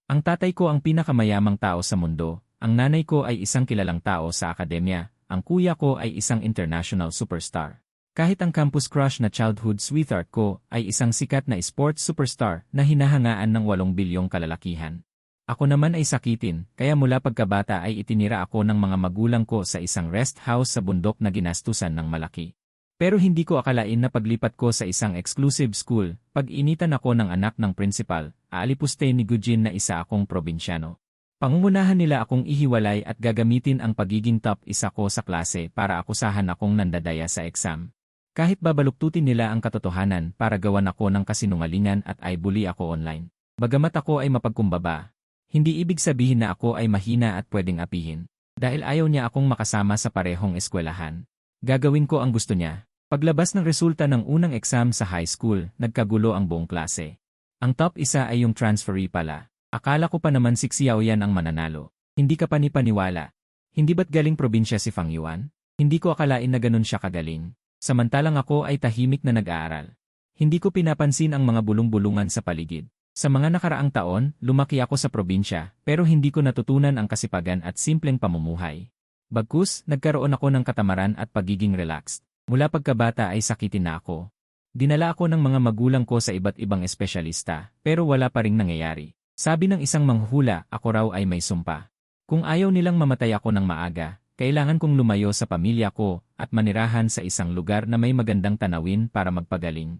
Ang tatay ko ang pinakamayamang tao sa mundo, ang nanay ko ay isang kilalang tao sa akademya, ang kuya ko ay isang international superstar. Kahit ang campus crush na childhood sweetheart ko ay isang sikat na sports superstar na hinahangaan ng 8 bilyong kalalakihan. Ako naman ay sakitin, kaya mula pagkabata ay itinira ako ng mga magulang ko sa isang rest house sa bundok na ginastusan ng malaki. Pero hindi ko akalain na paglipat ko sa isang exclusive school, pag-initan ako ng anak ng principal, aalipuste ni Gujin na isa akong probinsyano. Pangungunahan nila akong ihiwalay at gagamitin ang pagiging top isa ko sa klase para akusahan akong nandadaya sa exam. Kahit babaluktutin nila ang katotohanan para gawan ako ng kasinungalingan at ay bully ako online. Bagamat ako ay mapagkumbaba, hindi ibig sabihin na ako ay mahina at pwedeng apihin. Dahil ayaw niya akong makasama sa parehong eskwelahan. Gagawin ko ang gusto niya. Paglabas ng resulta ng unang exam sa high school, nagkagulo ang buong klase. Ang top isa ay yung transferee pala. Akala ko pa naman si Xiao Yan ang mananalo. Hindi ka pa ni paniwala. Hindi ba't galing probinsya si Fang Yuan? Hindi ko akalain na ganun siya kagaling. Samantalang ako ay tahimik na nag-aaral. Hindi ko pinapansin ang mga bulong-bulungan sa paligid. Sa mga nakaraang taon, lumaki ako sa probinsya, pero hindi ko natutunan ang kasipagan at simpleng pamumuhay. Bagkus, nagkaroon ako ng katamaran at pagiging relaxed. Mula pagkabata ay sakitin na ako. Dinala ako ng mga magulang ko sa iba't ibang espesyalista, pero wala pa ring nangyayari. Sabi ng isang manghula, ako raw ay may sumpa. Kung ayaw nilang mamatay ako ng maaga, kailangan kong lumayo sa pamilya ko at manirahan sa isang lugar na may magandang tanawin para magpagaling.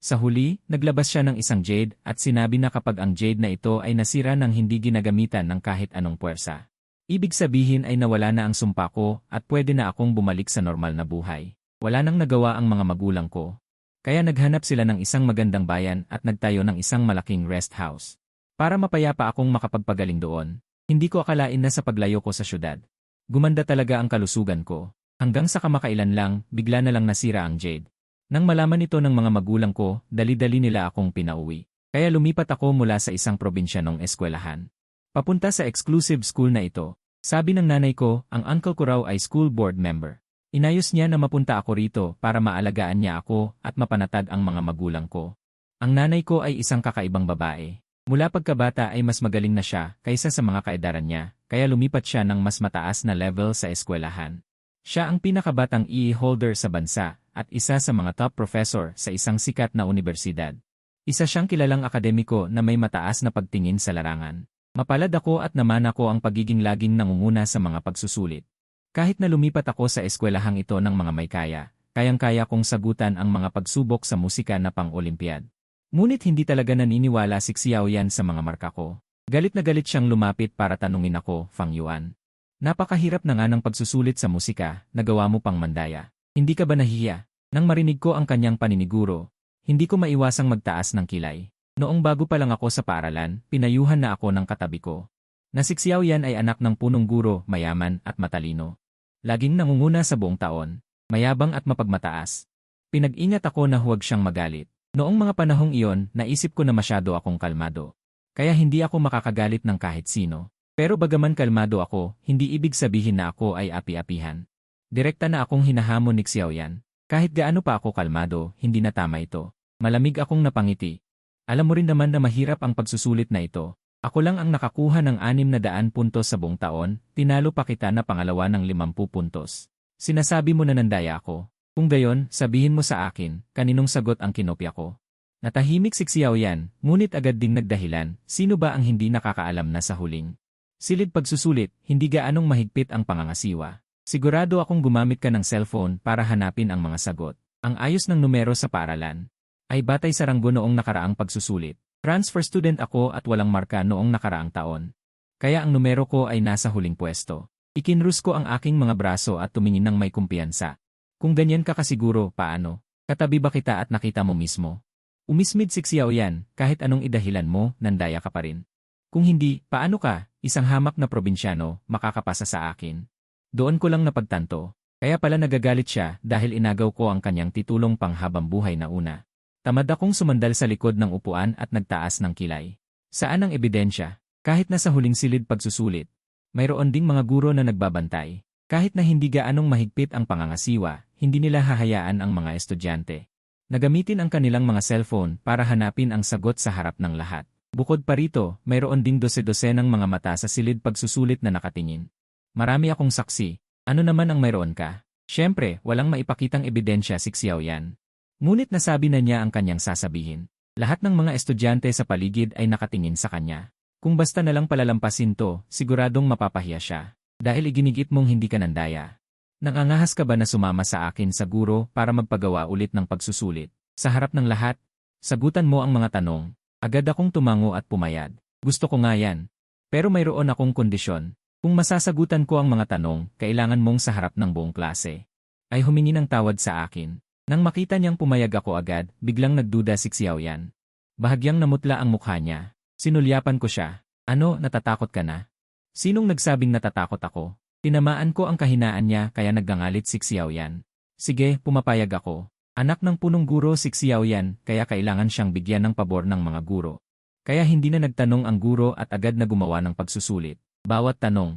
Sa huli, naglabas siya ng isang jade at sinabi na kapag ang jade na ito ay nasira ng hindi ginagamitan ng kahit anong puwersa. Ibig sabihin ay nawala na ang sumpa ko at pwede na akong bumalik sa normal na buhay. Wala nang nagawa ang mga magulang ko. Kaya naghanap sila ng isang magandang bayan at nagtayo ng isang malaking rest house. Para mapayapa akong makapagpagaling doon, hindi ko akalain na sa paglayo ko sa syudad. Gumanda talaga ang kalusugan ko. Hanggang sa kamakailan lang, bigla na lang nasira ang jade. Nang malaman ito ng mga magulang ko, dali-dali nila akong pinauwi. Kaya lumipat ako mula sa isang probinsyanong eskwelahan. Papunta sa exclusive school na ito. Sabi ng nanay ko, ang uncle ko raw ay school board member. Inayos niya na mapunta ako rito para maalagaan niya ako at mapanatag ang mga magulang ko. Ang nanay ko ay isang kakaibang babae. Mula pagkabata ay mas magaling na siya kaysa sa mga kaedaran niya, kaya lumipat siya ng mas mataas na level sa eskwelahan. Siya ang pinakabatang EA holder sa bansa at isa sa mga top professor sa isang sikat na universidad. Isa siyang kilalang akademiko na may mataas na pagtingin sa larangan. Mapalad ako at namana ko ang pagiging laging nangunguna sa mga pagsusulit. Kahit na lumipat ako sa eskwelahang ito ng mga may kaya, kayang-kaya kong sagutan ang mga pagsubok sa musika na pang-olimpiyad. Ngunit hindi talaga naniniwala si Xiao Yan sa mga marka ko. Galit na galit siyang lumapit para tanungin ako, Fang Yuan. Napakahirap na nga ng pagsusulit sa musika, nagawa mo pang mandaya. Hindi ka ba nahihiya? Nang marinig ko ang kanyang paniniguro, hindi ko maiwasang magtaas ng kilay. Noong bago pa lang ako sa paaralan, pinayuhan na ako ng katabi ko. Na si Xiao Yan ay anak ng punong guro, mayaman at matalino. Laging nangunguna sa buong taon, mayabang at mapagmataas. Pinag-ingat ako na huwag siyang magalit. Noong mga panahong iyon, naisip ko na masyado akong kalmado. Kaya hindi ako makakagalit ng kahit sino. Pero bagaman kalmado ako, hindi ibig sabihin na ako ay api-apihan. Direkta na akong hinahamon ni Xiao Yan. Kahit gaano pa ako kalmado, hindi na tama ito. Malamig akong napangiti. Alam mo rin naman na mahirap ang pagsusulit na ito. Ako lang ang nakakuha ng 600 puntos sa buong taon, tinalo pa kita na pangalawa ng 50 puntos. Sinasabi mo na nandaya ako. Kung gayon, sabihin mo sa akin, kaninong sagot ang kinopya ko. Natahimik si Xiao Yan, ngunit agad ding nagdahilan, sino ba ang hindi nakakaalam na sa huling silid pagsusulit, hindi gaanong mahigpit ang pangangasiwa. Sigurado akong gumamit ka ng cellphone para hanapin ang mga sagot. Ang ayos ng numero sa paaralan ay batay sa ranggo noong nakaraang pagsusulit. Transfer student ako at walang marka noong nakaraang taon. Kaya ang numero ko ay nasa huling pwesto. Ikinrus ko ang aking mga braso at tumingin ng may kumpiyansa. Kung ganyan ka kasiguro, paano? Katabi ba kita at nakita mo mismo? Umismid si Xiao Yan, kahit anong idahilan mo, nandaya ka pa rin. Kung hindi, paano ka, isang hamak na probinsyano, makakapasa sa akin? Doon ko lang napagtanto. Kaya pala nagagalit siya dahil inagaw ko ang kanyang titulong panghabang buhay na una. Tamad akong sumandal sa likod ng upuan at nagtaas ng kilay. Saan ang ebidensya? Kahit na sa huling silid pagsusulit, mayroon ding mga guro na nagbabantay. Kahit na hindi gaanong mahigpit ang pangangasiwa, hindi nila hahayaan ang mga estudyante. Nagamitin ang kanilang mga cellphone para hanapin ang sagot sa harap ng lahat. Bukod pa rito, mayroon ding dose-dose ng mga mata sa silid pagsusulit na nakatingin. Marami akong saksi. Ano naman ang mayroon ka? Siyempre, walang maipakitang ebidensya si Xiaoyan. Ngunit nasabi na niya ang kanyang sasabihin. Lahat ng mga estudyante sa paligid ay nakatingin sa kanya. Kung basta nalang palalampasin to, siguradong mapapahiya siya. Dahil iginigit mong hindi ka nandaya. Nangangahas ka ba na sumama sa akin sa guro para magpagawa ulit ng pagsusulit? Sa harap ng lahat, sagutan mo ang mga tanong. Agad akong tumango at pumayad. Gusto ko nga yan. Pero mayroon akong kondisyon. Kung masasagutan ko ang mga tanong, kailangan mong sa harap ng buong klase. Ay humingi ng tawad sa akin. Nang makita niyang pumayag ako agad, biglang nagduda si Xiaoyan. Bahagyang namutla ang mukha niya. Sinulyapan ko siya. Ano, natatakot ka na? Sinong nagsabing natatakot ako? Tinamaan ko ang kahinaan niya kaya naggangalit si Xiaoyan. Sige, pumapayag ako. Anak ng punong guro si Xiaoyan kaya kailangan siyang bigyan ng pabor ng mga guro. Kaya hindi na nagtanong ang guro at agad na gumawa ng pagsusulit. Bawat tanong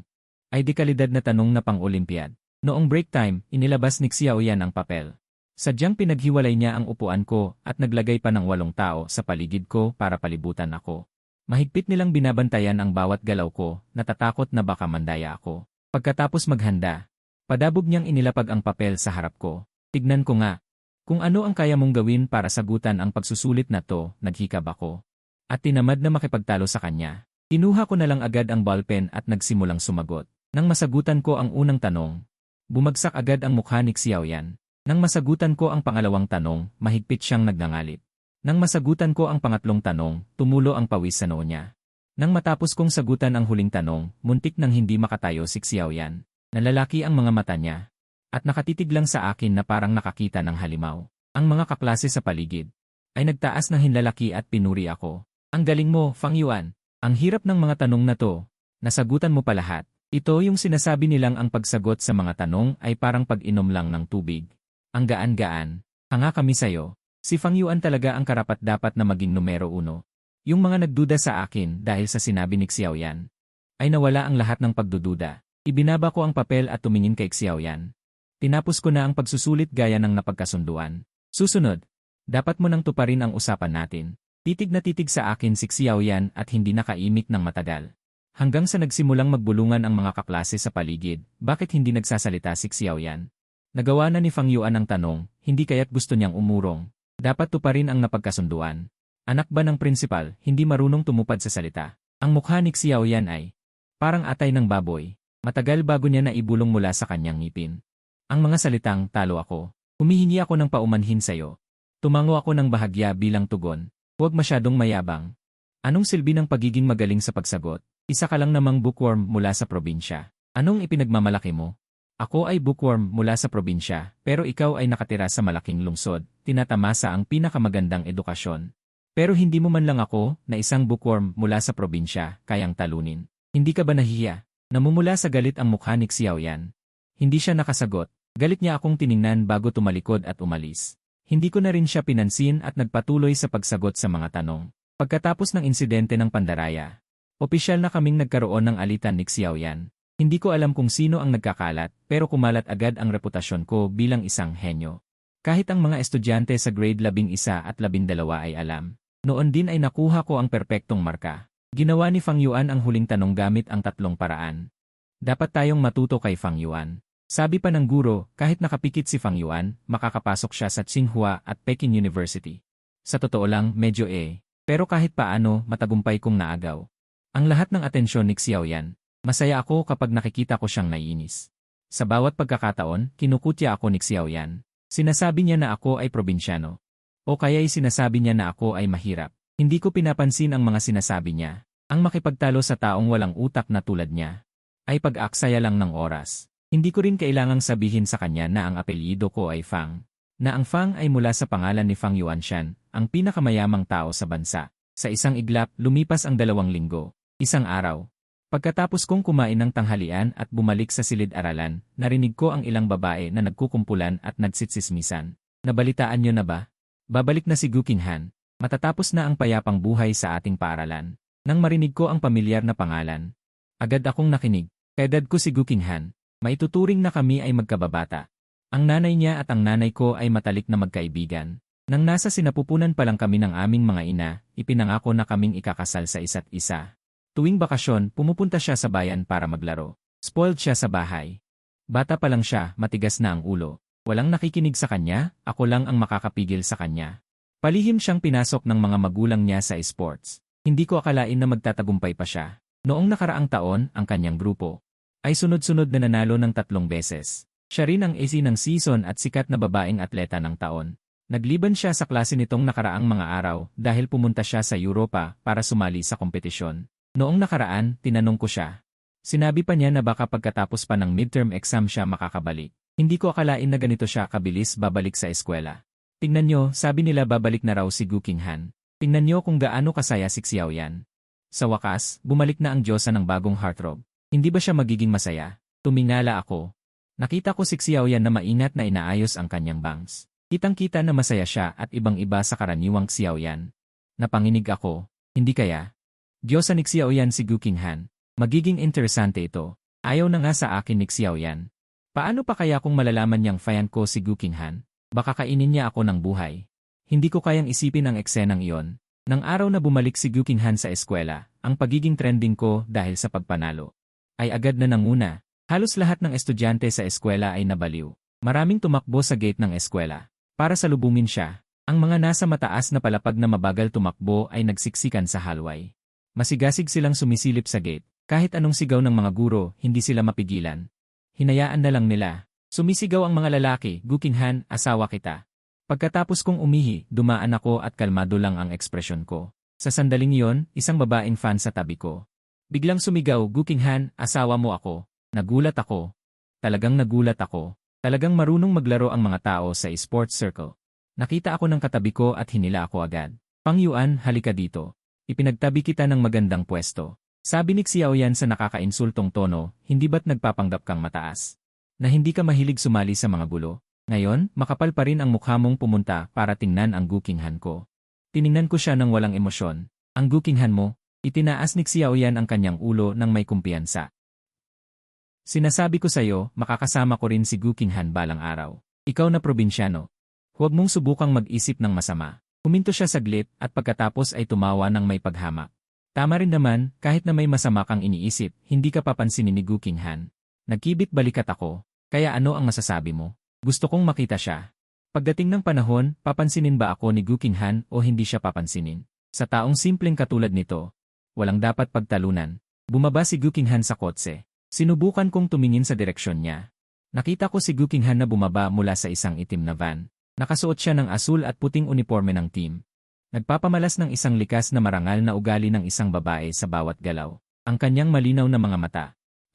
ay di kalidad na tanong na pang-Olympiad. Noong break time, inilabas ni Xiaoyan ang papel. Sadyang pinaghiwalay niya ang upuan ko at naglagay pa ng 8 tao sa paligid ko para palibutan ako. Mahigpit nilang binabantayan ang bawat galaw ko, natatakot na baka mandaya ako. Pagkatapos maghanda, padabog niyang inilapag ang papel sa harap ko. Tignan ko nga. Kung ano ang kaya mong gawin para sagutan ang pagsusulit na to, naghikab ako. At tinamad na makipagtalo sa kanya. Kinuha ko na lang agad ang ballpen at nagsimulang sumagot. Nang masagutan ko ang unang tanong, bumagsak agad ang mukha ni Xiaoyan. Nang masagutan ko ang pangalawang tanong, mahigpit siyang nagngangalit. Nang masagutan ko ang pangatlong tanong, tumulo ang pawis sa noo niya. Nang matapos kong sagutan ang huling tanong, muntik nang hindi makatayo si Xiaoyan. Nalalaki ang mga mata niya. At nakatitig lang sa akin na parang nakakita ng halimaw. Ang mga kaklase sa paligid ay nagtaas ng hinlalaki at pinuri ako. Ang galing mo, Fang Yuan. Ang hirap ng mga tanong na to. Nasagutan mo pa lahat. Ito yung sinasabi nilang ang pagsagot sa mga tanong ay parang pag-inom lang ng tubig. Ang gaan-gaan. Hanga kami sayo. Si Fang Yuan talaga ang karapat-dapat na maging numero 1. Yung mga nagduda sa akin dahil sa sinabi ni Xiaoyan ay nawala ang lahat ng pagdududa. Ibinaba ko ang papel at tumingin kay Xiaoyan. Tinapos ko na ang pagsusulit gaya ng napagkasunduan. Susunod, dapat mo nang tuparin ang usapan natin. Titig na titig sa akin si Xiaoyan at hindi nakaimik ng matagal. Hanggang sa nagsimulang magbulungan ang mga kaklase sa paligid, bakit hindi nagsasalita si Xiaoyan? Nagawa na ni Fang Yuan ang tanong, hindi kaya't gusto niyang umurong. Dapat tuparin ang napagkasunduan. Anak ba ng prinsipal, hindi marunong tumupad sa salita? Ang mukha ni Xiaoyan ay parang atay ng baboy. Matagal bago niya naibulong mula sa kanyang ngipin. Ang mga salitang, talo ako. Humihingi ako ng paumanhin sa'yo. Tumango ako ng bahagya bilang tugon. Huwag masyadong mayabang. Anong silbi ng pagiging magaling sa pagsagot? Isa ka lang namang bookworm mula sa probinsya. Anong ipinagmamalaki mo? Ako ay bookworm mula sa probinsya, pero ikaw ay nakatira sa malaking lungsod, tinatamasa ang pinakamagandang edukasyon. Pero hindi mo man lang ako, na isang bookworm mula sa probinsya, kayang talunin. Hindi ka ba nahihiya? Namumula sa galit ang mukha ni Xiaoyan. Hindi siya nakasagot. Galit niya akong tiningnan bago tumalikod at umalis. Hindi ko na rin siya pinansin at nagpatuloy sa pagsagot sa mga tanong. Pagkatapos ng insidente ng pandaraya, opisyal na kaming nagkaroon ng alitan ni Xiaoyan. Hindi ko alam kung sino ang nagkakalat, pero kumalat agad ang reputasyon ko bilang isang henyo. Kahit ang mga estudyante sa grade 11 at 12 ay alam. Noon din ay nakuha ko ang perpektong marka. Ginawa ni Fang Yuan ang huling tanong gamit ang 3 paraan. Dapat tayong matuto kay Fang Yuan. Sabi pa ng guro, kahit nakapikit si Fang Yuan, makakapasok siya sa Tsinghua at Peking University. Sa totoo lang, medyo pero kahit paano, matagumpay kong naagaw. Ang lahat ng atensyon ni Xiaoyan. Masaya ako kapag nakikita ko siyang naiinis. Sa bawat pagkakataon, kinukutya ako ni Xiaoyan. Sinasabi niya na ako ay probinsyano. O kaya'y sinasabi niya na ako ay mahirap. Hindi ko pinapansin ang mga sinasabi niya. Ang makipagtalo sa taong walang utak na tulad niya ay pag-aksaya lang ng oras. Hindi ko rin kailangang sabihin sa kanya na ang apelyido ko ay Fang. Na ang Fang ay mula sa pangalan ni Fang Yuanshan, ang pinakamayamang tao sa bansa. Sa isang iglap, lumipas ang 2 linggo. Isang araw. Pagkatapos kong kumain ng tanghalian at bumalik sa silid-aralan, narinig ko ang ilang babae na nagkukumpulan at nagsitsismisan. Nabalitaan niyo na ba? Babalik na si Gu Qinghan. Matatapos na ang payapang buhay sa ating paaralan. Nang marinig ko ang pamilyar na pangalan, agad akong nakinig. Kaedad ko si Gu Qinghan. Maituturing na kami ay magkababata. Ang nanay niya at ang nanay ko ay matalik na magkaibigan. Nang nasa sinapupunan pa lang kami ng aming mga ina, ipinangako na kaming ikakasal sa isa't isa. Tuwing bakasyon, pumupunta siya sa bayan para maglaro. Spoiled siya sa bahay. Bata pa lang siya, matigas na ang ulo. Walang nakikinig sa kanya, ako lang ang makakapigil sa kanya. Palihim siyang pinasok ng mga magulang niya sa sports. Hindi ko akalain na magtatagumpay pa siya. Noong nakaraang taon, ang kanyang grupo ay sunod-sunod na nanalo ng 3 beses. Siya rin ang AC ng season at sikat na babaeng atleta ng taon. Nagliban siya sa klase nitong nakaraang mga araw dahil pumunta siya sa Europa para sumali sa kompetisyon. Noong nakaraan, tinanong ko siya. Sinabi pa niya na baka pagkatapos pa ng midterm exam siya makakabalik. Hindi ko akalain na ganito siya kabilis babalik sa eskwela. Tingnan nyo, sabi nila babalik na raw si Gu Qinghan. Tingnan nyo kung gaano kasaya si Xiaoyan. Sa wakas, bumalik na ang diyosa ng bagong heartthrob. Hindi ba siya magiging masaya? Tumingala ako. Nakita ko si Xiaoyan na maingat na inaayos ang kanyang bangs. Kitang-kita na masaya siya at ibang-iba sa karaniwang Xiaoyan. Napanginig ako, hindi kaya? Diyosa ni Xiaoyan si Gu Qinghan. Magiging interesante ito. Ayaw na nga sa akin ni Xiaoyan. Paano pa kaya kung malalaman niyang fan ko si Gu Qinghan? Baka kainin niya ako ng buhay. Hindi ko kayang isipin ang eksenang iyon. Nang araw na bumalik si Gu Qinghan sa eskwela, ang pagiging trending ko dahil sa pagpanalo ay agad na nanguna. Halos lahat ng estudyante sa eskwela ay nabaliw. Maraming tumakbo sa gate ng eskwela para salubungin siya. Ang mga nasa mataas na palapag na mabagal tumakbo ay nagsiksikan sa hallway. Masigasig silang sumisilip sa gate. Kahit anong sigaw ng mga guro, hindi sila mapigilan. Hinayaan na lang nila. Sumisigaw ang mga lalaki, Gu Qinghan, asawa kita. Pagkatapos kong umihi, dumaan ako at kalmado lang ang ekspresyon ko. Sa sandaling iyon, isang babaeng fan sa tabi ko. Biglang sumigaw, Gu Qinghan, asawa mo ako. Nagulat ako. Talagang nagulat ako. Talagang marunong maglaro ang mga tao sa sports circle. Nakita ako ng katabi ko at hinila ako agad. Pangyuan, halika dito. Ipinagtabi kita ng magandang pwesto. Sabi ni Xiaoyan sa nakakainsultong tono, hindi ba't nagpapanggap kang mataas? Na hindi ka mahilig sumali sa mga gulo? Ngayon, makapal pa rin ang mukha mong pumunta para tingnan ang Gu Qinghan ko. Tiningnan ko siya ng walang emosyon. Ang Gu Qinghan mo? Itinaas ni Xiaoyan ang kanyang ulo ng may kumpiyansa. Sinasabi ko sa'yo, makakasama ko rin si Gu Qinghan balang araw. Ikaw na probinsyano. Huwag mong subukang mag-isip ng masama. Huminto siya saglit at pagkatapos ay tumawa ng may paghamak. Tama rin naman, kahit na may masama kang iniisip, hindi ka papansinin ni Gu Qinghan. Nagkibit balikat ako. Kaya ano ang masasabi mo? Gusto kong makita siya. Pagdating ng panahon, papansinin ba ako ni Gu Qinghan o hindi siya papansinin? Sa taong simpleng katulad nito, walang dapat pagtalunan. Bumaba si Gu Qinghan sa kotse. Sinubukan kong tumingin sa direksyon niya. Nakita ko si Gu Qinghan na bumaba mula sa isang itim na van. Nakasuot siya ng asul at puting uniforme ng team. Nagpapamalas ng isang likas na marangal na ugali ng isang babae sa bawat galaw. Ang kanyang malinaw na mga mata.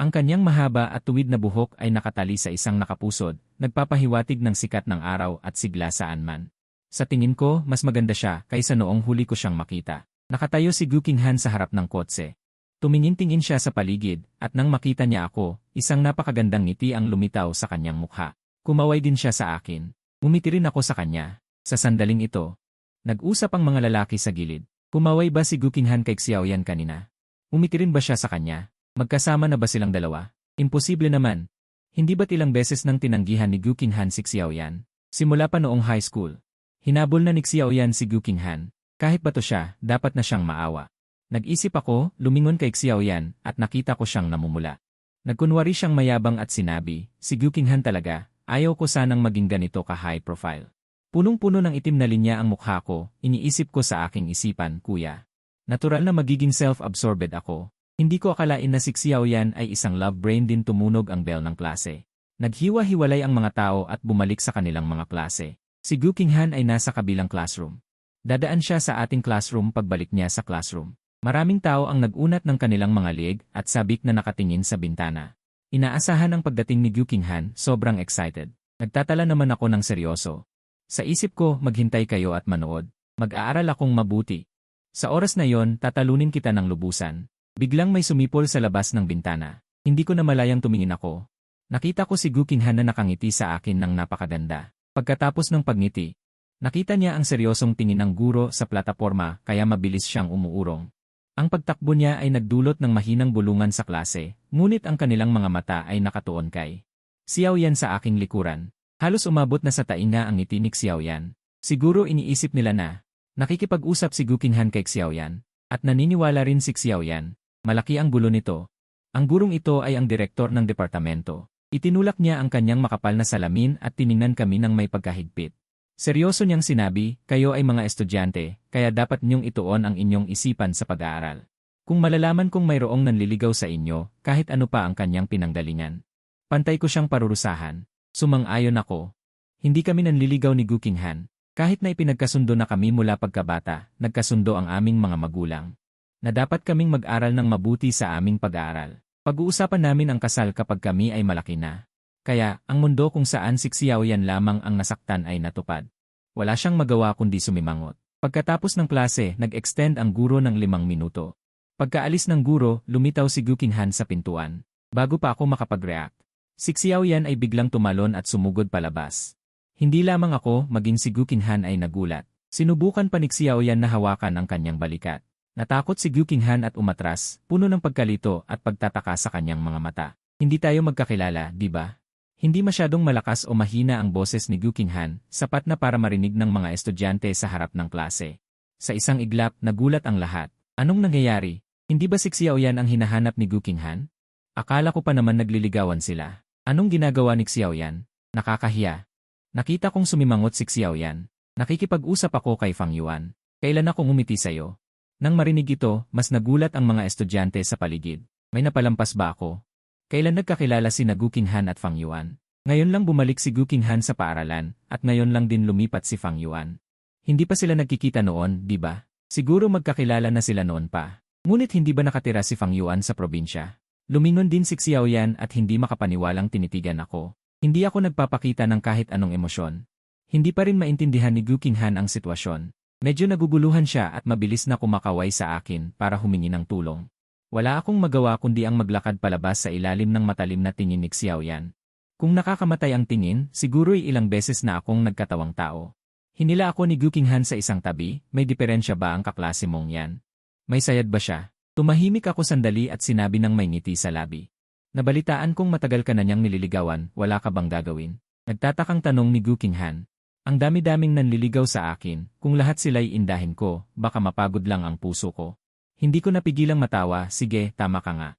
Ang kanyang mahaba at tuwid na buhok ay nakatali sa isang nakapusod, nagpapahiwatig ng sikat ng araw at sigla saan man. Sa tingin ko, mas maganda siya kaysa noong huli ko siyang makita. Nakatayo si Gu Qinghan sa harap ng kotse. Tumingin-tingin siya sa paligid, at nang makita niya ako, isang napakagandang ngiti ang lumitaw sa kanyang mukha. Kumaway din siya sa akin. Umiti rin ako sa kanya. Sa sandaling ito, nag-usap ang mga lalaki sa gilid. Kumaway ba si Gu Qinghan kay Xiaoyan kanina? Umiti rin ba siya sa kanya? Magkasama na ba silang dalawa? Imposible naman. Hindi ba't ilang beses nang tinanggihan ni Gu Qinghan si Xiaoyan? Simula pa noong high school. Hinabol na ni Xiaoyan si Gu Qinghan. Kahit bato siya, dapat na siyang maawa. Nag-isip ako, lumingon kay Xiaoyan, at nakita ko siyang namumula. Nagkunwari siyang mayabang at sinabi, si Gu Qinghan talaga, ayaw ko sanang maging ganito ka-high profile. Punong-puno ng itim na linya ang mukha ko, iniisip ko sa aking isipan, kuya. Natural na magiging self-absorbed ako. Hindi ko akalain na si Xiaoyan ay isang love brain din. Tumunog ang bell ng klase. Naghiwa-hiwalay ang mga tao at bumalik sa kanilang mga klase. Si Gu Qinghan ay nasa kabilang classroom. Dadaan siya sa ating classroom pagbalik niya sa classroom. Maraming tao ang nag-unat ng kanilang mga liig at sabik na nakatingin sa bintana. Inaasahan ang pagdating ni Gu Qinghan, sobrang excited. Nagtatala naman ako ng seryoso. Sa isip ko, maghintay kayo at manood. Mag-aaral akong mabuti. Sa oras na yon, tatalunin kita ng lubusan. Biglang may sumipol sa labas ng bintana. Hindi ko na malayang tumingin ako. Nakita ko si Gu Qinghan na nakangiti sa akin ng napakaganda. Pagkatapos ng pagngiti, nakita niya ang seryosong tingin ng guro sa plataporma kaya mabilis siyang umuurong. Ang pagtakbo niya ay nagdulot ng mahinang bulungan sa klase, ngunit ang kanilang mga mata ay nakatuon kay Xiaoyan sa aking likuran. Halos umabot na sa tainga ang ngiti ni Xiaoyan. Siguro iniisip nila na nakikipag-usap si Gu Qinghan kay Xiaoyan, at naniniwala rin si Xiaoyan. Malaki ang gulo nito. Ang gurong ito ay ang direktor ng departamento. Itinulak niya ang kanyang makapal na salamin at tiningnan kami ng may pagkahigpit. Seryoso niyang sinabi, kayo ay mga estudyante, kaya dapat niyong ituon ang inyong isipan sa pag-aaral. Kung malalaman kong mayroong nanliligaw sa inyo, kahit ano pa ang kanyang pinanggalingan, pantay ko siyang parurusahan. Sumang-ayon ako. Hindi kami nanliligaw ni Gu Qinghan. Kahit na ipinagkasundo na kami mula pagkabata, nagkasundo ang aming mga magulang, na dapat kaming mag-aral ng mabuti sa aming pag-aaral. Pag-uusapan namin ang kasal kapag kami ay malaki na. Kaya, ang mundo kung saan si Xiaoyan lamang ang nasaktan ay natupad. Wala siyang magawa kundi sumimangot. Pagkatapos ng klase, nag-extend ang guro ng 5 minuto. Pagkaalis ng guro, lumitaw si Gu Qinghan sa pintuan. Bago pa ako makapag-react, si Xiaoyan ay biglang tumalon at sumugod palabas. Hindi lamang ako, maging si Gu Qinghan ay nagulat. Sinubukan pa ni Xiaoyan na hawakan ang kanyang balikat. Natakot si Gu Qinghan at umatras, puno ng pagkalito at pagtataka sa kanyang mga mata. Hindi tayo magkakilala, di ba? Hindi masyadong malakas o mahina ang boses ni Gu Qinghan, sapat na para marinig ng mga estudyante sa harap ng klase. Sa isang iglap, nagulat ang lahat. Anong nangyayari? Hindi ba si Xiaoyan ang hinahanap ni Gu Qinghan? Akala ko pa naman nagliligawan sila. Anong ginagawa ni Xiaoyan? Nakakahiya. Nakita kong sumimangot si Xiaoyan. Nakikipag-usap ako kay Fang Yuan. Kailan ako ngumiti sa'yo? Nang marinig ito, mas nagulat ang mga estudyante sa paligid. May napalampas ba ako? Kailan nagkakilala si Gu Qinghan at Fang Yuan? Ngayon lang bumalik si Gu Qinghan sa paaralan, at ngayon lang din lumipat si Fang Yuan. Hindi pa sila nagkikita noon, di ba? Siguro magkakilala na sila noon pa. Ngunit hindi ba nakatira si Fang Yuan sa probinsya? Lumingon din si Xiaoyan at hindi makapaniwalang tinitigan ako. Hindi ako nagpapakita ng kahit anong emosyon. Hindi pa rin maintindihan ni Gu Qinghan ang sitwasyon. Medyo naguguluhan siya at mabilis na kumakaway sa akin para humingi ng tulong. Wala akong magawa kundi ang maglakad palabas sa ilalim ng matalim na tingin ni Xiaoyan. Kung nakakamatay ang tingin, siguro'y ilang beses na akong nagkatawang tao. Hinila ako ni Gu Qinghan sa isang tabi, may diferensya ba ang kaklase mong yan? May sayad ba siya? Tumahimik ako sandali at sinabi ng may ngiti sa labi. Nabalitaan kong matagal ka na niyang nililigawan, wala ka bang gagawin? Nagtatakang tanong ni Gu Qinghan. Ang dami-daming nanliligaw sa akin, kung lahat sila'y indahin ko, baka mapagod lang ang puso ko. Hindi ko napigilang matawa, sige, tama ka nga.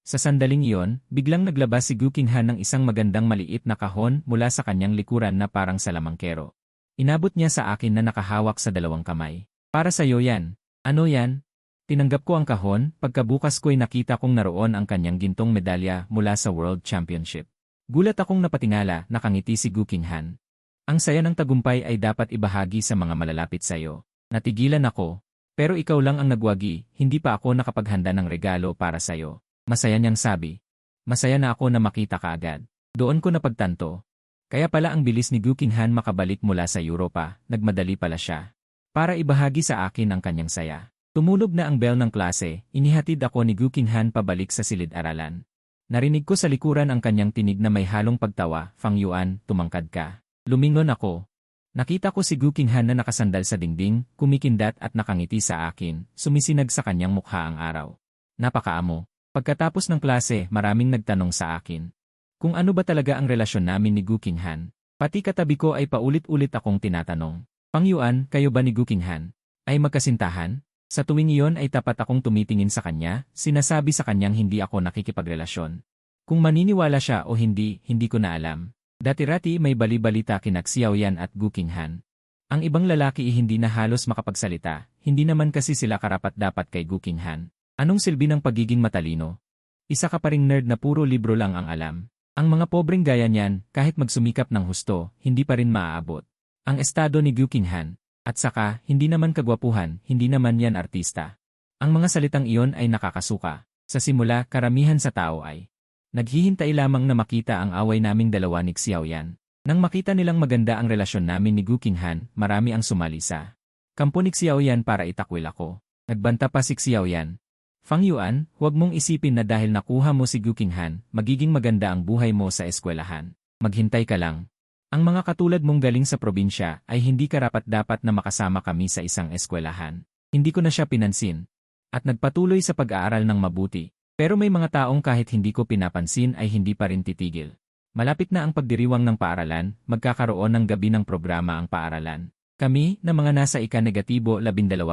Sa sandaling iyon, biglang naglabas si Gu Qinghan ng isang magandang maliit na kahon mula sa kanyang likuran na parang salamangkero. Inabot niya sa akin na nakahawak sa 2 kamay. Para sa'yo yan. Ano yan? Tinanggap ko ang kahon, pagkabukas ko'y nakita kong naroon ang kanyang gintong medalya mula sa World Championship. Gulat akong napatingala, nakangiti si Gu Qinghan. Ang saya ng tagumpay ay dapat ibahagi sa mga malalapit sa'yo. Natigilan ako. Pero ikaw lang ang nagwagi, hindi pa ako nakapaghanda ng regalo para sa'yo. Masaya niyang sabi. Masaya na ako na makita ka agad. Doon ko napagtanto. Kaya pala ang bilis ni Gu Qinghan makabalik mula sa Europa, nagmadali pala siya. Para ibahagi sa akin ang kanyang saya. Tumunog na ang bell ng klase, inihatid ako ni Gu Qinghan pabalik sa silid-aralan. Narinig ko sa likuran ang kanyang tinig na may halong pagtawa, Fang Yuan, tumangkad ka. Lumingon ako. Nakita ko si Gu Qinghan na nakasandal sa dingding, kumikindat at nakangiti sa akin, sumisinag sa kanyang mukha ang araw. Napakaamo. Pagkatapos ng klase, maraming nagtanong sa akin. Kung ano ba talaga ang relasyon namin ni Gu Qinghan. Pati katabi ko ay paulit-ulit akong tinatanong. Fang Yuan, kayo ba ni Gu Qinghan? Ay magkasintahan? Sa tuwing iyon ay tapat akong tumitingin sa kanya, sinasabi sa kanyang hindi ako nakikipagrelasyon. Kung maniniwala siya o hindi, hindi ko na alam. Dati-rati may bali-balita kina Xiaoyan at Gu Qinghan. Ang ibang lalaki hindi na halos makapagsalita, hindi naman kasi sila karapat-dapat kay Gu Qinghan. Anong silbi ng pagiging matalino? Isa ka pa ring nerd na puro libro lang ang alam. Ang mga pobreng gaya niyan, kahit magsumikap ng husto, hindi pa rin maaabot. Ang estado ni Gu Qinghan. At saka, hindi naman kagwapuhan, hindi naman yan artista. Ang mga salitang iyon ay nakakasuka. Sa simula, karamihan sa tao ay naghihintay lamang na makita ang away naming dalawa ni Xiaoyan. Nang makita nilang maganda ang relasyon namin ni Gu Qinghan, marami ang sumali sa kampo ni Xiaoyan para itakwil ako. Nagbanta pa si Xiaoyan. Fang Yuan, huwag mong isipin na dahil nakuha mo si Gu Qinghan, magiging maganda ang buhay mo sa eskwelahan. Maghintay ka lang. Ang mga katulad mong galing sa probinsya ay hindi karapat-dapat na makasama kami sa isang eskwelahan. Hindi ko na siya pinansin. At nagpatuloy sa pag-aaral ng mabuti. Pero may mga taong kahit hindi ko pinapansin ay hindi pa rin titigil. Malapit na ang pagdiriwang ng paaralan, magkakaroon ng gabi ng programa ang paaralan. Kami, na mga nasa ika-12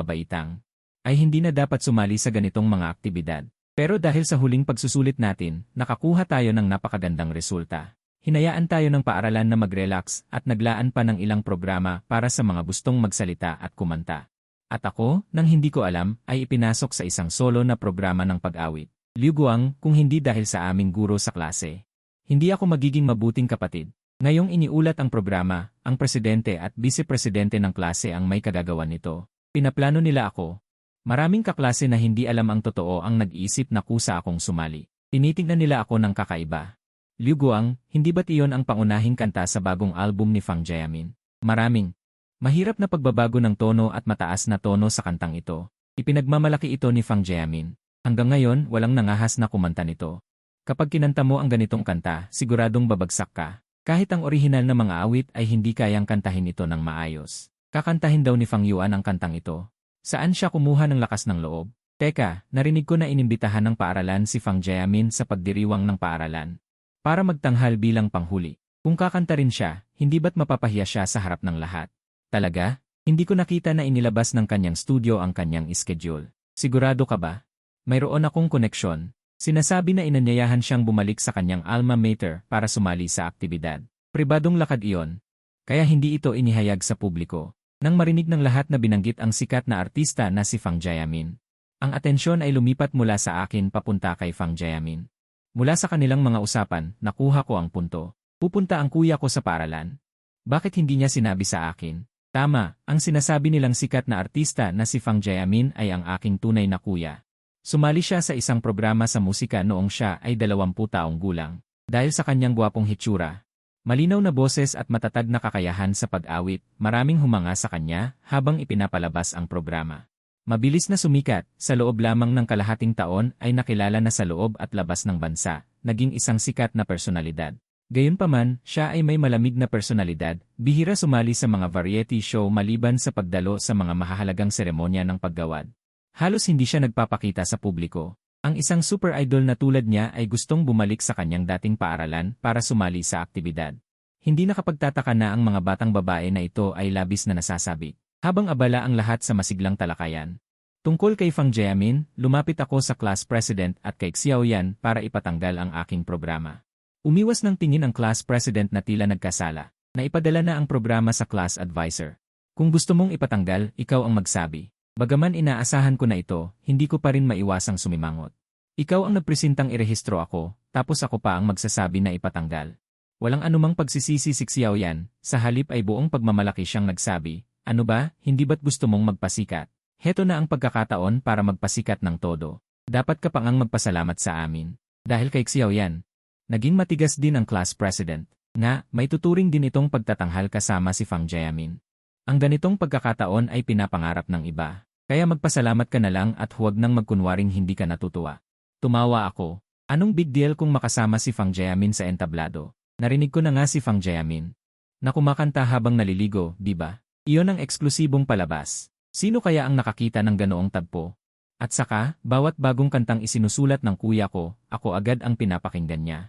baitang, ay hindi na dapat sumali sa ganitong mga aktibidad. Pero dahil sa huling pagsusulit natin, nakakuha tayo ng napakagandang resulta. Hinayaan tayo ng paaralan na mag-relax at naglaan pa ng ilang programa para sa mga gustong magsalita at kumanta. At ako, nang hindi ko alam, ay ipinasok sa isang solo na programa ng pag-awit. Liu Guang, kung hindi dahil sa aming guro sa klase. Hindi ako magiging mabuting kapatid. Ngayong iniulat ang programa, ang presidente at vice-presidente ng klase ang may kagagawan nito. Pinaplano nila ako. Maraming kaklase na hindi alam ang totoo ang nag-iisip na kusa akong sumali. Tinitingnan nila ako ng kakaiba. Liu Guang, hindi ba't iyon ang pangunahing kanta sa bagong album ni Fang Jiamin? Maraming. Mahirap na pagbabago ng tono at mataas na tono sa kantang ito. Ipinagmamalaki ito ni Fang Jiamin. Hanggang ngayon, walang nangahas na kumanta nito. Kapag kinanta mo ang ganitong kanta, siguradong babagsak ka. Kahit ang orihinal na mga awit ay hindi kayang kantahin ito ng maayos. Kakantahin daw ni Fang Yuan ang kantang ito. Saan siya kumuha ng lakas ng loob? Teka, narinig ko na inimbitahan ng paaralan si Fang Jiamin sa pagdiriwang ng paaralan. Para magtanghal bilang panghuli. Kung kakanta rin siya, hindi ba't mapapahiya siya sa harap ng lahat? Talaga? Hindi ko nakita na inilabas ng kanyang studio ang kanyang schedule. Sigurado ka ba? Mayroon akong koneksyon. Sinasabi na inanyayahan siyang bumalik sa kanyang alma mater para sumali sa aktibidad. Pribadong lakad iyon. Kaya hindi ito inihayag sa publiko. Nang marinig ng lahat na binanggit ang sikat na artista na si Fang Jiamin, ang atensyon ay lumipat mula sa akin papunta kay Fang Jiamin. Mula sa kanilang mga usapan, nakuha ko ang punto. Pupunta ang kuya ko sa paaralan. Bakit hindi niya sinabi sa akin? Tama, ang sinasabi nilang sikat na artista na si Fang Jiamin ay ang aking tunay na kuya. Sumali siya sa isang programa sa musika noong siya ay 20 taong gulang. Dahil sa kanyang gwapong hitsura, malinaw na boses at matatag na kakayahan sa pag-awit, maraming humanga sa kanya habang ipinapalabas ang programa. Mabilis na sumikat, sa loob lamang ng kalahating taon ay nakilala na sa loob at labas ng bansa, naging isang sikat na personalidad. Gayunpaman, siya ay may malamig na personalidad, bihira sumali sa mga variety show maliban sa pagdalo sa mga mahahalagang seremonya ng paggawad. Halos hindi siya nagpapakita sa publiko. Ang isang super idol na tulad niya ay gustong bumalik sa kanyang dating paaralan para sumali sa aktibidad. Hindi nakapagtataka na ang mga batang babae na ito ay labis na nasasabi. Habang abala ang lahat sa masiglang talakayan. Tungkol kay Fang Jiamin, lumapit ako sa class president at kay Xiaoyan para ipatanggal ang aking programa. Umiwas ng tingin ang class president na tila nagkasala. Naipadala na ang programa sa class advisor. Kung gusto mong ipatanggal, ikaw ang magsabi. Bagaman inaasahan ko na ito, hindi ko pa rin maiwasang sumimangot. Ikaw ang nagpresentang irehistro ako, tapos ako pa ang magsasabi na ipatanggal. Walang anumang pagsisisi si Xiaoyan, sa halip ay buong pagmamalaki siyang nagsabi, ano ba, hindi ba't gusto mong magpasikat? Heto na ang pagkakataon para magpasikat ng todo. Dapat ka pang magpasalamat sa amin. Dahil kay Xiaoyan, naging matigas din ang class president, na may tuturing din itong pagtatanghal kasama si Fang Jiamin. Ang ganitong pagkakataon ay pinapangarap ng iba. Kaya magpasalamat ka na lang at huwag nang magkunwaring hindi ka natutuwa. Tumawa ako. Anong big deal kung makasama si Fang Jiamin sa entablado? Narinig ko na nga si Fang Jiamin na kumakanta habang naliligo, di ba? Iyon ang eksklusibong palabas. Sino kaya ang nakakita ng ganoong tagpo? At saka, bawat bagong kantang isinusulat ng kuya ko, ako agad ang pinapakinggan niya.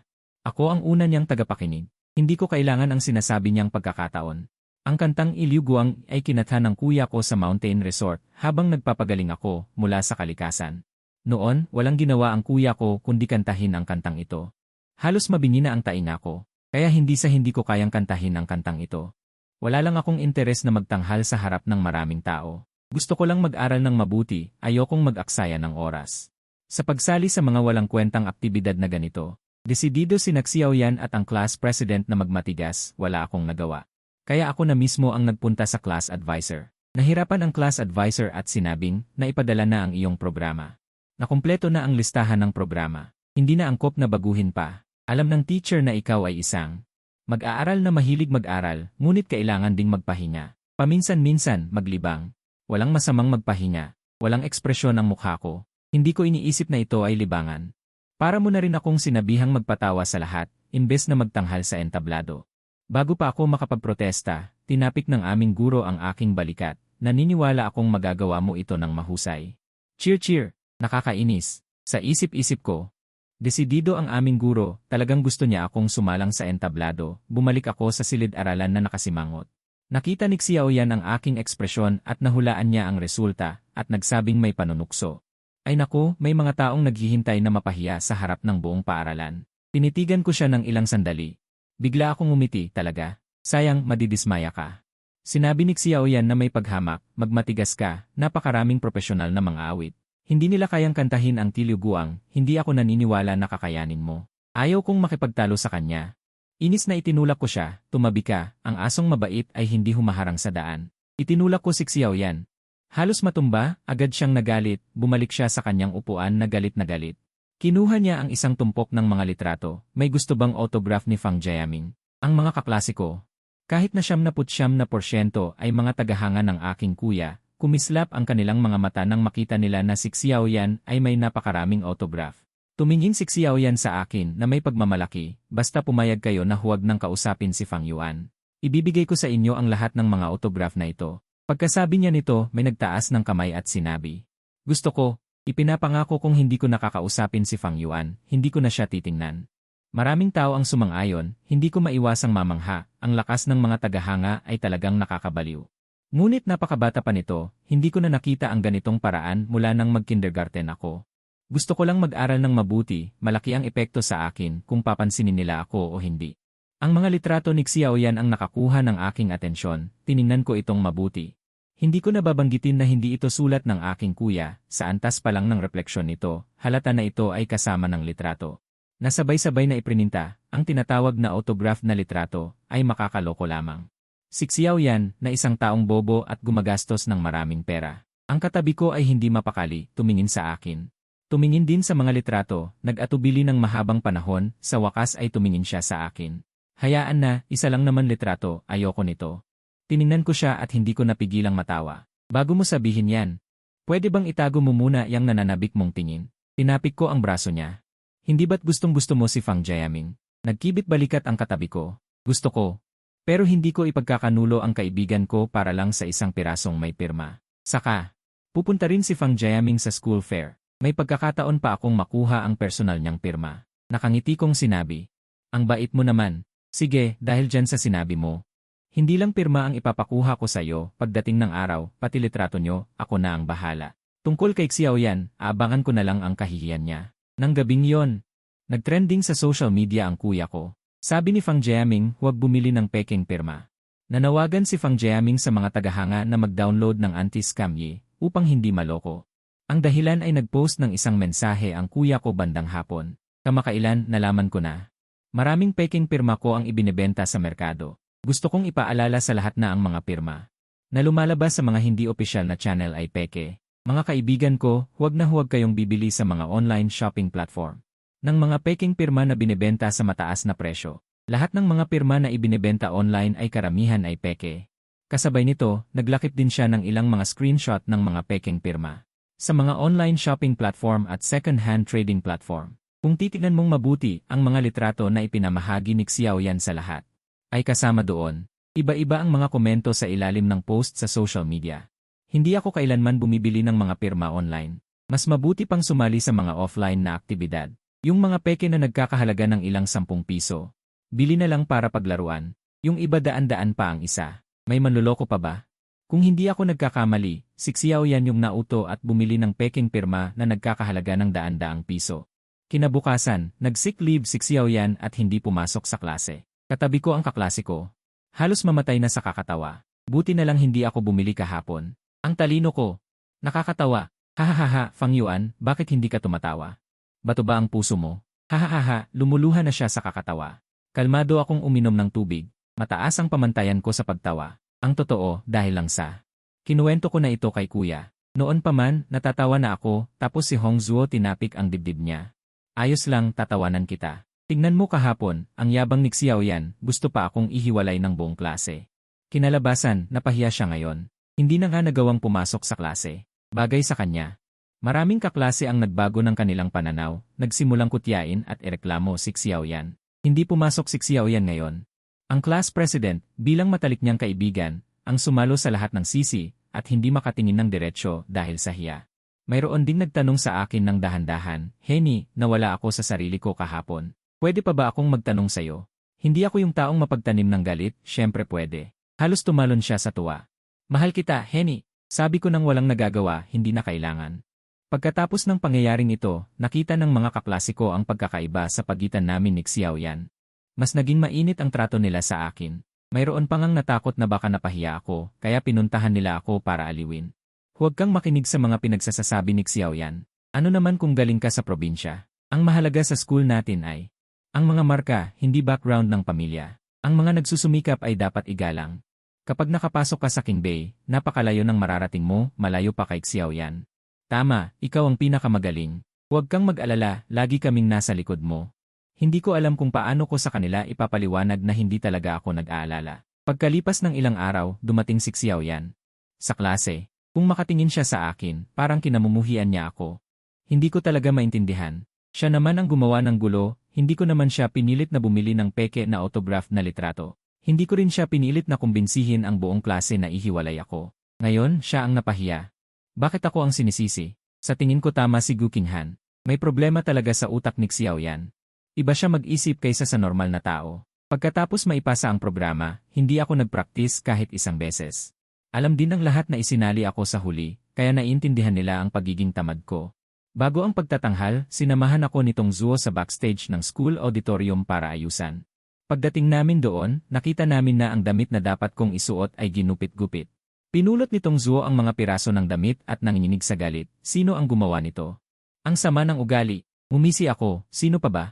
Ako ang una niyang tagapakinig. Hindi ko kailangan ang sinasabi niyang pagkakataon. Ang kantang Liu Guang ay kinatha ng kuya ko sa mountain resort habang nagpapagaling ako mula sa kalikasan. Noon, walang ginawa ang kuya ko kundi kantahin ang kantang ito. Halos mabingi na ang tainga ko, kaya hindi ko kayang kantahin ang kantang ito. Wala lang akong interes na magtanghal sa harap ng maraming tao. Gusto ko lang mag-aral ng mabuti, ayokong mag-aksaya ng oras. Sa pagsali sa mga walang kwentang aktibidad na ganito, desidido si Xiaoyan at ang class president na magmatigas, wala akong nagawa. Kaya ako na mismo ang nagpunta sa class advisor. Nahirapan ang class advisor at sinabing na ipadala na ang iyong programa. Nakumpleto na ang listahan ng programa. Hindi na angkop na baguhin pa. Alam ng teacher na ikaw ay isang mag-aaral na mahilig mag-aral, ngunit kailangan ding magpahinga. Paminsan-minsan, maglibang. Walang masamang magpahinga. Walang ekspresyon ang mukha ko. Hindi ko iniisip na ito ay libangan. Para mo na rin akong sinabihang magpatawa sa lahat, imbes na magtanghal sa entablado. Bago pa ako makapagprotesta, tinapik ng aming guro ang aking balikat. Naniniwala akong magagawa mo ito ng mahusay. Cheer! Nakakainis. Sa isip-isip ko, desidido ang aming guro, talagang gusto niya akong sumalang sa entablado, bumalik ako sa silid-aralan na nakasimangot. Nakita ni Xiaoyan ang aking ekspresyon at nahulaan niya ang resulta at nagsabing may panunukso. Ay naku, may mga taong naghihintay na mapahiya sa harap ng buong paaralan. Tinitigan ko siya ng ilang sandali. Bigla akong umiti talaga. Sayang, madidismaya ka. Sinabi ni Xiaoyan na may paghamak, magmatigas ka, napakaraming profesional na mga awit. Hindi nila kayang kantahin ang Tilio Guang, hindi ako naniniwala na kakayanin mo. Ayaw kong makipagtalo sa kanya. Inis na itinulak ko siya, tumabi ka, ang asong mabait ay hindi humaharang sa daan. Itinulak ko si Xiaoyan. Halos matumba, agad siyang nagalit, bumalik siya sa kanyang upuan na galit na galit. Kinuha niya ang isang tumpok ng mga litrato, may gusto bang autograph ni Fang Jiaming? Ang mga kaklasiko. Kahit na 99% ay mga tagahanga ng aking kuya, kumislap ang kanilang mga mata nang makita nila na si Xiaoyan ay may napakaraming autograph. Tumingin si Xiaoyan sa akin na may pagmamalaki, basta pumayag kayo na huwag nang kausapin si Fang Yuan. Ibibigay ko sa inyo ang lahat ng mga autograph na ito. Pagkasabi niya nito, may nagtaas ng kamay at sinabi. Gusto ko, ipinapangako kung hindi ko nakakausapin si Fang Yuan, hindi ko na siya titingnan. Maraming tao ang sumang-ayon, hindi ko maiwasang mamangha, ang lakas ng mga tagahanga ay talagang nakakabaliw. Ngunit napakabata pa nito, hindi ko na nakita ang ganitong paraan mula nang mag-kindergarten ako. Gusto ko lang mag-aral ng mabuti, malaki ang epekto sa akin kung papansinin nila ako o hindi. Ang mga litrato ni Xiaoyan ang nakakuha ng aking atensyon, tiningnan ko itong mabuti. Hindi ko nababanggitin na hindi ito sulat ng aking kuya, sa antas pa lang ng refleksyon nito, halata na ito ay kasama ng litrato. Nasabay-sabay na iprininta, ang tinatawag na autograph na litrato, ay makakaloko lamang. Si Xiaoyan, na isang taong bobo at gumagastos ng maraming pera. Ang katabi ko ay hindi mapakali, tumingin sa akin. Tumingin din sa mga litrato, nag-atubili ng mahabang panahon, sa wakas ay tumingin siya sa akin. Hayaan na, isa lang naman litrato, ayoko nito. Tiningnan ko siya at hindi ko napigilang matawa. Bago mo sabihin yan, pwede bang itago mo muna yang nananabik mong tingin? Tinapik ko ang braso niya. Hindi ba't gustong-gusto mo si Fang Jiaming? Nagkibit balikat ang katabi ko. Gusto ko. Pero hindi ko ipagkakanulo ang kaibigan ko para lang sa isang pirasong may pirma. Saka, pupunta rin si Fang Jiaming sa school fair. May pagkakataon pa akong makuha ang personal niyang pirma. Nakangiti kong sinabi. Ang bait mo naman. Sige, dahil dyan sa sinabi mo. Hindi lang pirma ang ipapakuha ko sa iyo, pagdating ng araw, pati litrato niyo, ako na ang bahala. Tungkol kay Xiaoyan, aabangan ko na lang ang kahihiyan niya. Nang gabing yon, nagtrending sa social media ang kuya ko. Sabi ni Fang Jiaming, huwag bumili ng peking pirma. Nanawagan si Fang Jiaming sa mga tagahanga na mag-download ng anti-scam yi, upang hindi maloko. Ang dahilan ay nag-post ng isang mensahe ang kuya ko bandang hapon. Kamakailan, nalaman ko na. Maraming peking pirma ko ang ibinebenta sa merkado. Gusto kong ipaalala sa lahat na ang mga pirma na lumalabas sa mga hindi opisyal na channel ay peke. Mga kaibigan ko, huwag na huwag kayong bibili sa mga online shopping platform ng mga peking pirma na binebenta sa mataas na presyo. Lahat ng mga pirma na ibinebenta online ay karamihan ay peke. Kasabay nito, naglakip din siya ng ilang mga screenshot ng mga peking pirma sa mga online shopping platform at second-hand trading platform. Kung titignan mong mabuti, ang mga litrato na ipinamahagi ni Xiaoyan sa lahat ay kasama doon. Iba-iba ang mga komento sa ilalim ng post sa social media. Hindi ako kailanman bumibili ng mga pirma online. Mas mabuti pang sumali sa mga offline na aktibidad. Yung mga peke na nagkakahalaga ng ilang 10 piso. Bili na lang para paglaruan. Yung iba daan-daan pa ang isa. May manloloko pa ba? Kung hindi ako nagkakamali, si Xiaoyan yung nauto at bumili ng peking pirma na nagkakahalaga ng daan-daang piso. Kinabukasan, nag-sick leave si Xiaoyan at hindi pumasok sa klase. Katabi ko ang kaklase ko. Halos mamatay na sa kakatawa. Buti na lang hindi ako bumili kahapon. Ang talino ko. Nakakatawa. Hahaha, Fang Yuan, bakit hindi ka tumatawa? Bato ba ang puso mo? Hahaha, lumuluha na siya sa kakatawa. Kalmado akong uminom ng tubig. Mataas ang pamantayan ko sa pagtawa. Ang totoo, dahil lang sa kinuwento ko na ito kay kuya. Noon pa man, natatawa na ako, tapos si Hong Zuo tinapik ang dibdib niya. Ayos lang, tatawanan kita. Tingnan mo kahapon, ang yabang ni Xiaoyan, gusto pa akong ihiwalay ng buong klase. Kinalabasan, napahiya siya ngayon. Hindi na nga nagawang pumasok sa klase. Bagay sa kanya. Maraming kaklase ang nagbago ng kanilang pananaw, nagsimulang kutyain at ireklamo si Xiaoyan. Hindi pumasok si Xiaoyan ngayon. Ang class president, bilang matalik niyang kaibigan, ang sumalo sa lahat ng sisi at hindi makatingin ng diretsyo dahil sa hiya. Mayroon ding nagtanong sa akin ng dahan-dahan, Henny, nawala ako sa sarili ko kahapon. Pwede pa ba akong magtanong sa'yo? Hindi ako yung taong mapagtanim ng galit, syempre pwede. Halos tumalon siya sa tuwa. Mahal kita, Henny. Sabi ko nang walang nagagawa, hindi na kailangan. Pagkatapos ng pangyayaring ito, nakita ng mga kaklase ko ang pagkakaiba sa pagitan namin ni Xiaoyan. Mas naging mainit ang trato nila sa akin. Mayroon pa ngang natakot na baka napahiya ako, kaya pinuntahan nila ako para aliwin. Huwag kang makinig sa mga pinagsasasabi ni Xiaoyan. Ano naman kung galing ka sa probinsya? Ang mahalaga sa school natin ay ang mga marka, hindi background ng pamilya. Ang mga nagsusumikap ay dapat igalang. Kapag nakapasok ka sa Qingbei, napakalayo ng mararating mo, malayo pa kay Xiaoyan. Tama, ikaw ang pinakamagaling. Huwag kang mag-alala, lagi kaming nasa likod mo. Hindi ko alam kung paano ko sa kanila ipapaliwanag na hindi talaga ako nag-aalala. Pagkalipas ng ilang araw, dumating si Xiaoyan. Sa klase, kung makatingin siya sa akin, parang kinamumuhian niya ako. Hindi ko talaga maintindihan. Siya naman ang gumawa ng gulo, hindi ko naman siya pinilit na bumili ng peke na autograph na litrato. Hindi ko rin siya pinilit na kumbinsihin ang buong klase na ihiwalay ako. Ngayon, siya ang napahiya. Bakit ako ang sinisisi? Sa tingin ko tama si Gu Qinghan. May problema talaga sa utak ni Xiaoyan. Iba siya mag-isip kaysa sa normal na tao. Pagkatapos maipasa ang programa, hindi ako nag-practice kahit isang beses. Alam din ng lahat na isinali ako sa huli, kaya naiintindihan nila ang pagiging tamad ko. Bago ang pagtatanghal, sinamahan ako nitong Zuo sa backstage ng school auditorium para ayusan. Pagdating namin doon, nakita namin na ang damit na dapat kong isuot ay ginupit-gupit. Pinulot nitong Zuo ang mga piraso ng damit at nanginginig sa galit. Sino ang gumawa nito? Ang sama ng ugali. Umisi ako, sino pa ba?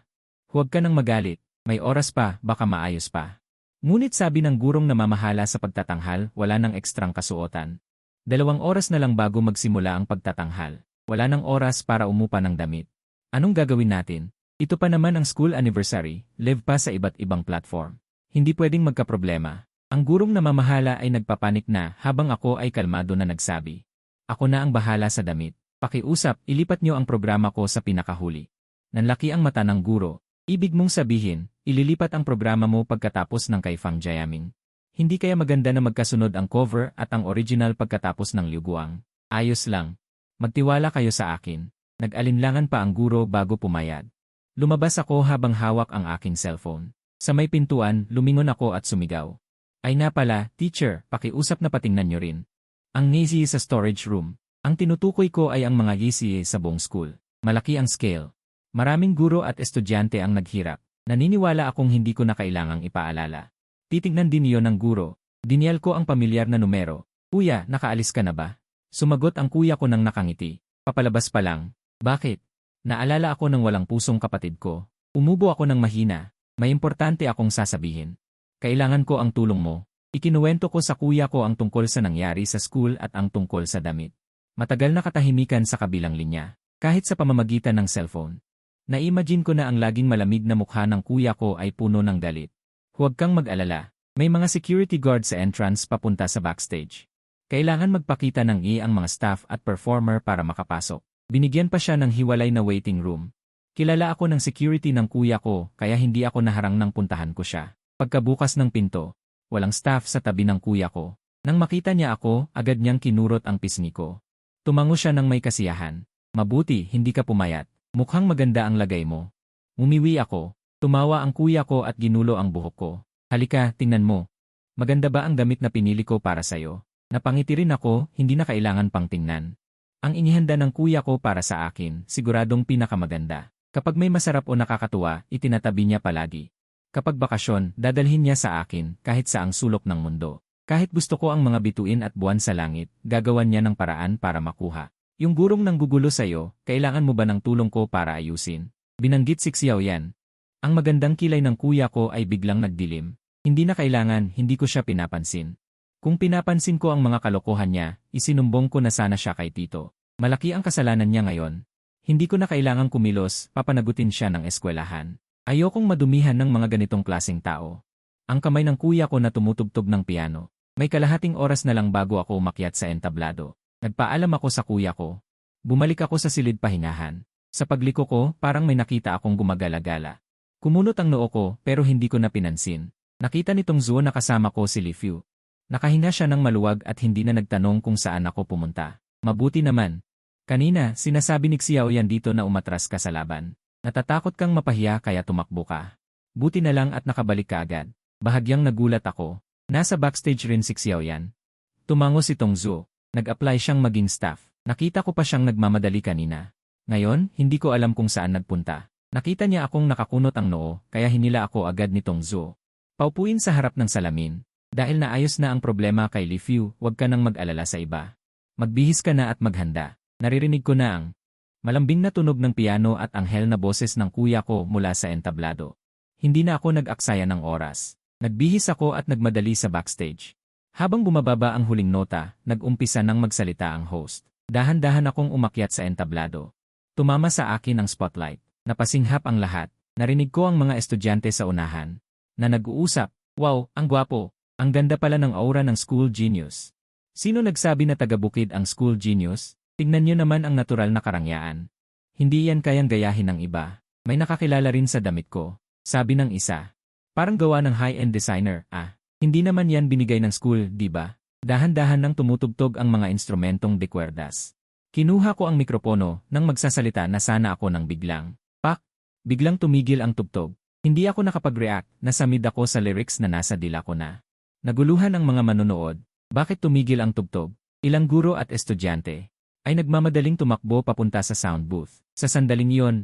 Huwag ka nang magalit. May oras pa, baka maayos pa. Ngunit sabi ng gurong na mamahala sa pagtatanghal, wala nang ekstrang kasuotan. 2 oras na lang bago magsimula ang pagtatanghal. Wala nang oras para umupa ng damit. Anong gagawin natin? Ito pa naman ang school anniversary, live pa sa iba't ibang platform. Hindi pwedeng magkaproblema. Ang gurong na mamahala ay nagpapanik na habang ako ay kalmado na nagsabi. Ako na ang bahala sa damit. Pakiusap, ilipat niyo ang programa ko sa pinakahuli. Nanlaki ang mata ng guro. Ibig mong sabihin, ililipat ang programa mo pagkatapos ng kay Fang Jiaming. Hindi kaya maganda na magkasunod ang cover at ang original pagkatapos ng Liu Guang? Ayos lang. Magtiwala kayo sa akin. Nag-alinlangan pa ang guro bago pumayag. Lumabas ako habang hawak ang aking cellphone. Sa may pintuan, lumingon ako at sumigaw. Ay na pala, teacher, pakiusap na patingnan nyo rin. Ang ngisi sa storage room. Ang tinutukoy ko ay ang mga ngisi sa buong school. Malaki ang scale. Maraming guro at estudyante ang naghirap. Naniniwala akong hindi ko na kailangang ipaalala. Titignan din iyon ng guro. Dinial ko ang pamilyar na numero. Kuya, nakaalis ka na ba? Sumagot ang kuya ko nang nakangiti. Papalabas pa lang. Bakit? Naalala ako ng walang pusong kapatid ko. Umubo ako ng mahina. May importante akong sasabihin. Kailangan ko ang tulong mo. Ikinuwento ko sa kuya ko ang tungkol sa nangyari sa school at ang tungkol sa damit. Matagal na katahimikan sa kabilang linya. Kahit sa pamamagitan ng cellphone. Na-imagine ko na ang laging malamig na mukha ng kuya ko ay puno ng galit. Huwag kang mag-alala. May mga security guard sa entrance papunta sa backstage. Kailangan magpakita ng ang mga staff at performer para makapasok. Binigyan pa siya ng hiwalay na waiting room. Kilala ako ng security ng kuya ko kaya hindi ako naharang nang puntahan ko siya. Pagkabukas ng pinto, walang staff sa tabi ng kuya ko. Nang makita niya ako, agad niyang kinurot ang pisngi ko. Tumango siya ng may kasiyahan. Mabuti, hindi ka pumayat. Mukhang maganda ang lagay mo. Umiwi ako. Tumawa ang kuya ko at ginulo ang buhok ko. Halika, tingnan mo. Maganda ba ang damit na pinili ko para sa'yo? Napangiti rin ako, hindi na kailangan pang tingnan. Ang inihanda ng kuya ko para sa akin, siguradong pinakamaganda. Kapag may masarap o nakakatuwa, itinatabi niya palagi. Kapag bakasyon, dadalhin niya sa akin, kahit saang sulok ng mundo. Kahit gusto ko ang mga bituin at buwan sa langit, gagawan niya ng paraan para makuha. Yung gurong nang gugulo sa'yo, kailangan mo ba ng tulong ko para ayusin? Binanggit si Xiaoyan. Ang magandang kilay ng kuya ko ay biglang nagdilim. Hindi na kailangan, hindi ko siya pinapansin. Kung pinapansin ko ang mga kalokohan niya, isinumbong ko na sana siya kay Tito. Malaki ang kasalanan niya ngayon. Hindi ko na kailangang kumilos, papanagutin siya ng eskwelahan. Ayokong madumihan ng mga ganitong klaseng tao. Ang kamay ng kuya ko na tumutugtog ng piano. May kalahating oras na lang bago ako umakyat sa entablado. Nagpaalam ako sa kuya ko. Bumalik ako sa silid pahingahan. Sa pagliko ko, parang may nakita akong gumagala-gala. Kumunot ang noo ko, pero hindi ko na pinansin. Nakita nitong Zuo na kasama ko si Li Fu. Nakahinga siya ng maluwag at hindi na nagtanong kung saan ako pumunta. Mabuti naman. Kanina, sinasabi ni Xiaoyan dito na umatras ka sa laban. Natatakot kang mapahiya kaya tumakbo ka. Buti na lang at nakabalik ka agad. Bahagyang nagulat ako. Nasa backstage rin si Xiaoyan. Tumango si Tongzhuo. Nag-apply siyang maging staff. Nakita ko pa siyang nagmamadali kanina. Ngayon, hindi ko alam kung saan nagpunta. Nakita niya akong nakakunot ang noo, kaya hinila ako agad ni Tongzhuo. Paupuin sa harap ng salamin. Dahil naayos na ang problema kay Li Fu, huwag ka nang mag-alala sa iba. Magbihis ka na at maghanda. Naririnig ko na ang malambing na tunog ng piano at anghel na boses ng kuya ko mula sa entablado. Hindi na ako nag-aksaya ng oras. Nagbihis ako at nagmadali sa backstage. Habang bumababa ang huling nota, nag-umpisa nang magsalita ang host. Dahan-dahan akong umakyat sa entablado. Tumama sa akin ang spotlight. Napasinghap ang lahat. Narinig ko ang mga estudyante sa unahan na nag-uusap. Wow, ang gwapo. Ang ganda pala ng aura ng school genius. Sino nagsabi na taga-Bukid ang school genius? Tingnan niyo naman ang natural na karangyaan. Hindi yan kayang gayahin ng iba. May nakakilala rin sa damit ko. Sabi ng isa. Parang gawa ng high-end designer, Hindi naman yan binigay ng school, di ba? Dahan-dahan nang tumutugtog ang mga instrumentong de cuerdas. Kinuha ko ang mikropono nang magsasalita na sana ako nang biglang. Pak! Biglang tumigil ang tugtog. Hindi ako nakapag-react, nasamid ako sa lyrics na nasa dila ko na. Naguluhan ang mga manonood. Bakit tumigil ang tugtog? Ilang guro at estudyante ay nagmamadaling tumakbo papunta sa sound booth. Sa sandaling iyon,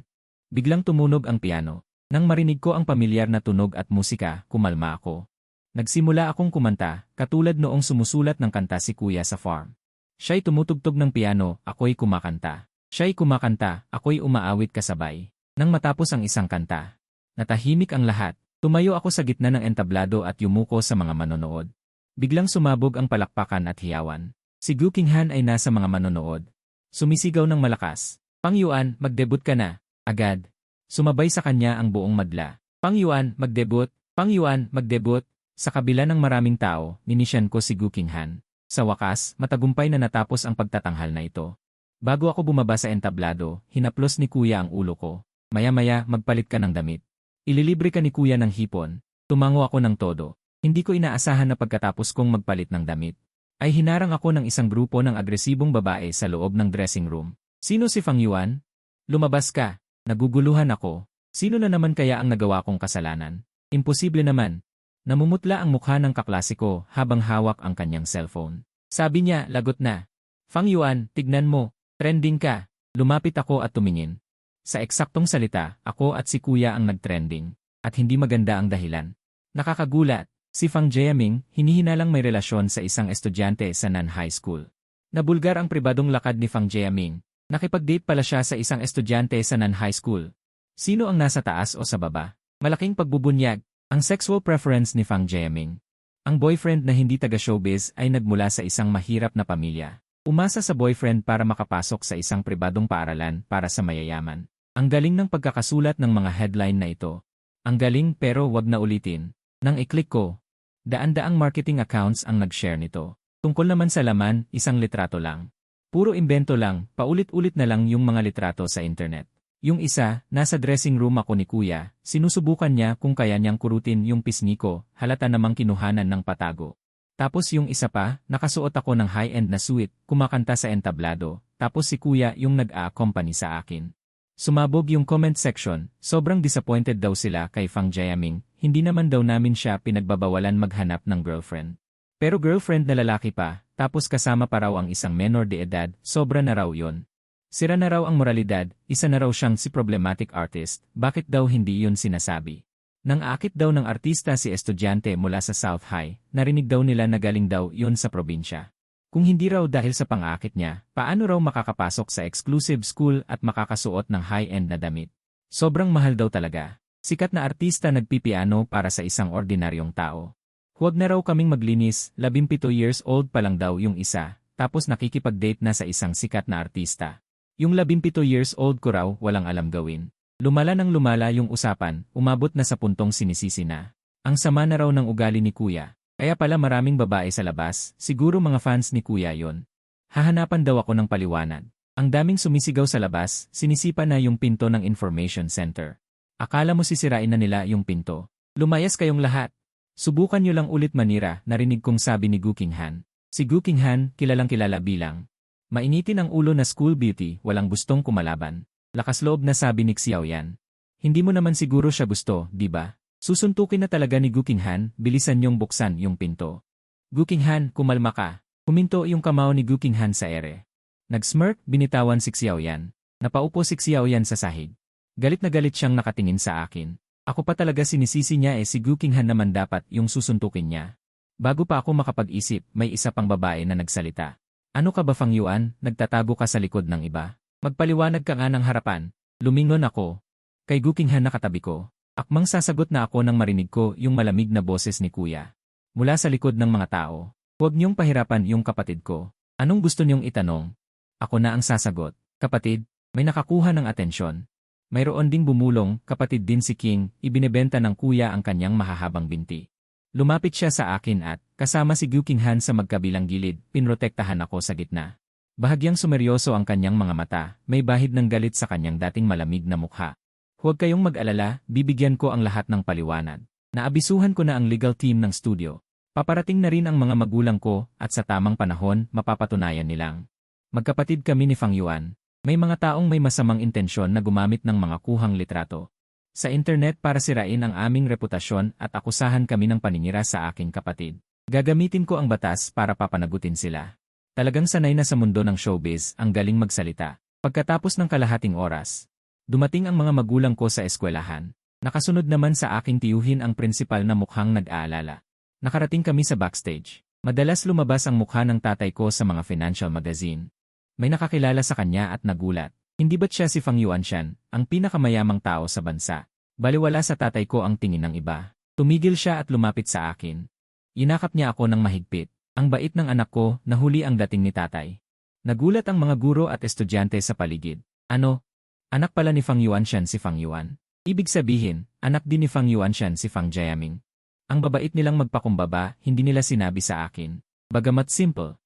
biglang tumunog ang piano. Nang marinig ko ang pamilyar na tunog at musika, kumalma ako. Nagsimula akong kumanta, katulad noong sumusulat ng kanta si Kuya sa farm. Siya'y tumutugtog ng piano, ako'y kumakanta. Siya'y kumakanta, ako'y umaawit kasabay. Nang matapos ang isang kanta, natahimik ang lahat. Tumayo ako sa gitna ng entablado at yumuko sa mga manonood. Biglang sumabog ang palakpakan at hiyawan. Si Gu Qinghan ay nasa mga manonood. Sumisigaw ng malakas. Pang Yuan, mag-debut ka na. Agad. Sumabay sa kanya ang buong madla. Pang Yuan, mag-debut. Pang Yuan, mag-debut. Sa kabila ng maraming tao, ninisyan ko si Gu Qinghan. Sa wakas, matagumpay na natapos ang pagtatanghal na ito. Bago ako bumaba sa entablado, hinaplos ni Kuya ang ulo ko. Maya-maya, magpalit ka ng damit. Ililibre ka ni Kuya ng hipon. Tumango ako ng todo. Hindi ko inaasahan na pagkatapos kong magpalit ng damit, ay hinarang ako ng isang grupo ng agresibong babae sa loob ng dressing room. Sino si Fang Yuan? Lumabas ka. Naguguluhan ako. Sino na naman kaya ang nagawa kong kasalanan? Imposible naman. Namumutla ang mukha ng kaklase ko habang hawak ang kanyang cellphone. Sabi niya, lagot na. Fang Yuan, tignan mo. Trending ka. Lumapit ako at tumingin. Sa eksaktong salita, ako at si Kuya ang nag-trending. At hindi maganda ang dahilan. Nakakagulat, si Fang Jiaming, hinihinalang may relasyon sa isang estudyante sa Nan High School. Nabulgar ang pribadong lakad ni Fang Jiaming. Nakipag-date pala siya sa isang estudyante sa Nan High School. Sino ang nasa taas o sa baba? Malaking pagbubunyag. Ang sexual preference ni Fang Jiaming. Ang boyfriend na hindi taga-showbiz ay nagmula sa isang mahirap na pamilya. Umasa sa boyfriend para makapasok sa isang pribadong paaralan para sa mayayaman. Ang galing ng pagkakasulat ng mga headline na ito. Ang galing pero wag na ulitin. Nang i-click ko, daan-daang marketing accounts ang nag-share nito. Tungkol naman sa laman, isang litrato lang. Puro imbento lang, paulit-ulit na lang yung mga litrato sa internet. Yung isa, nasa dressing room ako ni Kuya, sinusubukan niya kung kaya niyang kurutin yung pisngi ko, halata namang kinuhanan ng patago. Tapos yung isa pa, nakasuot ako ng high-end na suit, kumakanta sa entablado, tapos si Kuya yung nag-a-accompany sa akin. Sumabog yung comment section, sobrang disappointed daw sila kay Fang Jiaming, hindi naman daw namin siya pinagbabawalan maghanap ng girlfriend. Pero girlfriend na lalaki pa, tapos kasama pa raw ang isang menor de edad, sobra na raw yon. Sira na raw ang moralidad, isa na raw siyang si problematic artist, bakit daw hindi yon sinasabi? Nang akit daw ng artista si estudyante mula sa South High, narinig daw nila na galing daw yon sa probinsya. Kung hindi raw dahil sa pang-akit niya, paano raw makakapasok sa exclusive school at makakasuot ng high-end na damit? Sobrang mahal daw talaga. Sikat na artista nagpipiano para sa isang ordinaryong tao. Huwag na raw kaming maglinis, 17 years old pa lang daw yung isa, tapos nakikipag-date na sa isang sikat na artista. Yung 17 years old ko raw walang alam gawin. Lumala ng lumala yung usapan, umabot na sa puntong sinisisi na. Ang sama na raw ng ugali ni Kuya. Kaya pala maraming babae sa labas, siguro mga fans ni Kuya yon. Hahanapan daw ako ng paliwanag. Ang daming sumisigaw sa labas, sinisipa na yung pinto ng information center. Akala mo sisirain na nila yung pinto. Lumayas kayong lahat. Subukan nyo lang ulit manira, narinig kong sabi ni Gu Qinghan. Si Gu Qinghan, kilalang kilala bilang mainitin ang ulo na school beauty, walang gustong kumalaban. Lakas loob na sabi ni Xiaoyan. Hindi mo naman siguro siya gusto, di ba? Susuntukin na talaga ni Gukinghan, bilisan niyong buksan yung pinto. Gukinghan, kumalma ka. Huminto yung kamao ni Gukinghan sa ere. Nag-smirk, binitawan si Xiaoyan. Napaupo si Xiaoyan sa sahig. Galit na galit siyang nakatingin sa akin. Ako pa talaga sinisisi niya si Gukinghan naman dapat yung susuntukin niya. Bago pa ako makapag-isip, may isa pang babae na nagsalita. Ano ka ba Fang Yuan, nagtatago ka sa likod ng iba? Magpaliwanag ka nga ng harapan. Lumingon ako. Kay Gukinghan na katabi ko. Akmang sasagot na ako nang marinig ko yung malamig na boses ni Kuya. Mula sa likod ng mga tao. Huwag niyong pahirapan yung kapatid ko. Anong gusto niyong itanong? Ako na ang sasagot. Kapatid, may nakakuha ng atensyon. Mayroon ding bumulong, kapatid din si King, ibinebenta ng kuya ang kanyang mahahabang binti. Lumapit siya sa akin at, kasama si Gukinghan sa magkabilang gilid, pinrotektahan ako sa gitna. Bahagyang sumeryoso ang kanyang mga mata, may bahid ng galit sa kanyang dating malamig na mukha. Huwag kayong mag-alala, bibigyan ko ang lahat ng paliwanag. Naabisuhan ko na ang legal team ng studio. Paparating na rin ang mga magulang ko at sa tamang panahon, mapapatunayan nilang. Magkapatid kami ni Fang Yuan. May mga taong may masamang intensyon na gumamit ng mga kuhang litrato sa internet para sirain ang aming reputasyon at akusahan kami ng paninira sa aking kapatid. Gagamitin ko ang batas para papanagutin sila. Talagang sanay na sa mundo ng showbiz, ang galing magsalita. Pagkatapos ng kalahating oras, dumating ang mga magulang ko sa eskwelahan. Nakasunod naman sa aking tiyuhin ang prinsipal na mukhang nag-aalala. Nakarating kami sa backstage. Madalas lumabas ang mukha ng tatay ko sa mga financial magazine. May nakakilala sa kanya at nagulat. Hindi ba't siya si Fang Yuanshan, ang pinakamayamang tao sa bansa? Baliwala sa tatay ko ang tingin ng iba. Tumigil siya at lumapit sa akin. Inakap niya ako ng mahigpit. Ang bait ng anak ko, nahuli ang dating ni tatay. Nagulat ang mga guro at estudyante sa paligid. Ano? Anak pala ni Fang Yuanshan si Fang Yuan. Ibig sabihin, anak din ni Fang Yuanshan si Fang Jiaming. Ang babait nilang magpakumbaba, hindi nila sinabi sa akin. Bagamat simple.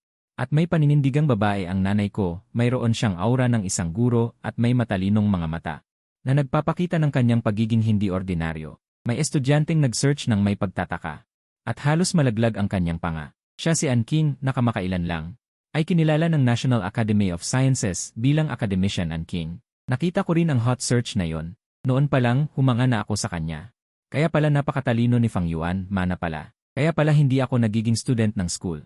At may paninindigang babae ang nanay ko, mayroon siyang aura ng isang guro at may matalinong mga mata. Na nagpapakita ng kanyang pagiging hindi ordinaryo. May estudyanteng nag-search ng may pagtataka. At halos malaglag ang kanyang panga. Siya si An King, na kamakailan lang. Ay kinilala ng National Academy of Sciences bilang Academician An King. Nakita ko rin ang hot search na yon. Noon pa lang, humanga na ako sa kanya. Kaya pala napakatalino ni Fang Yuan, mana pala. Kaya pala hindi ako nagiging student ng school.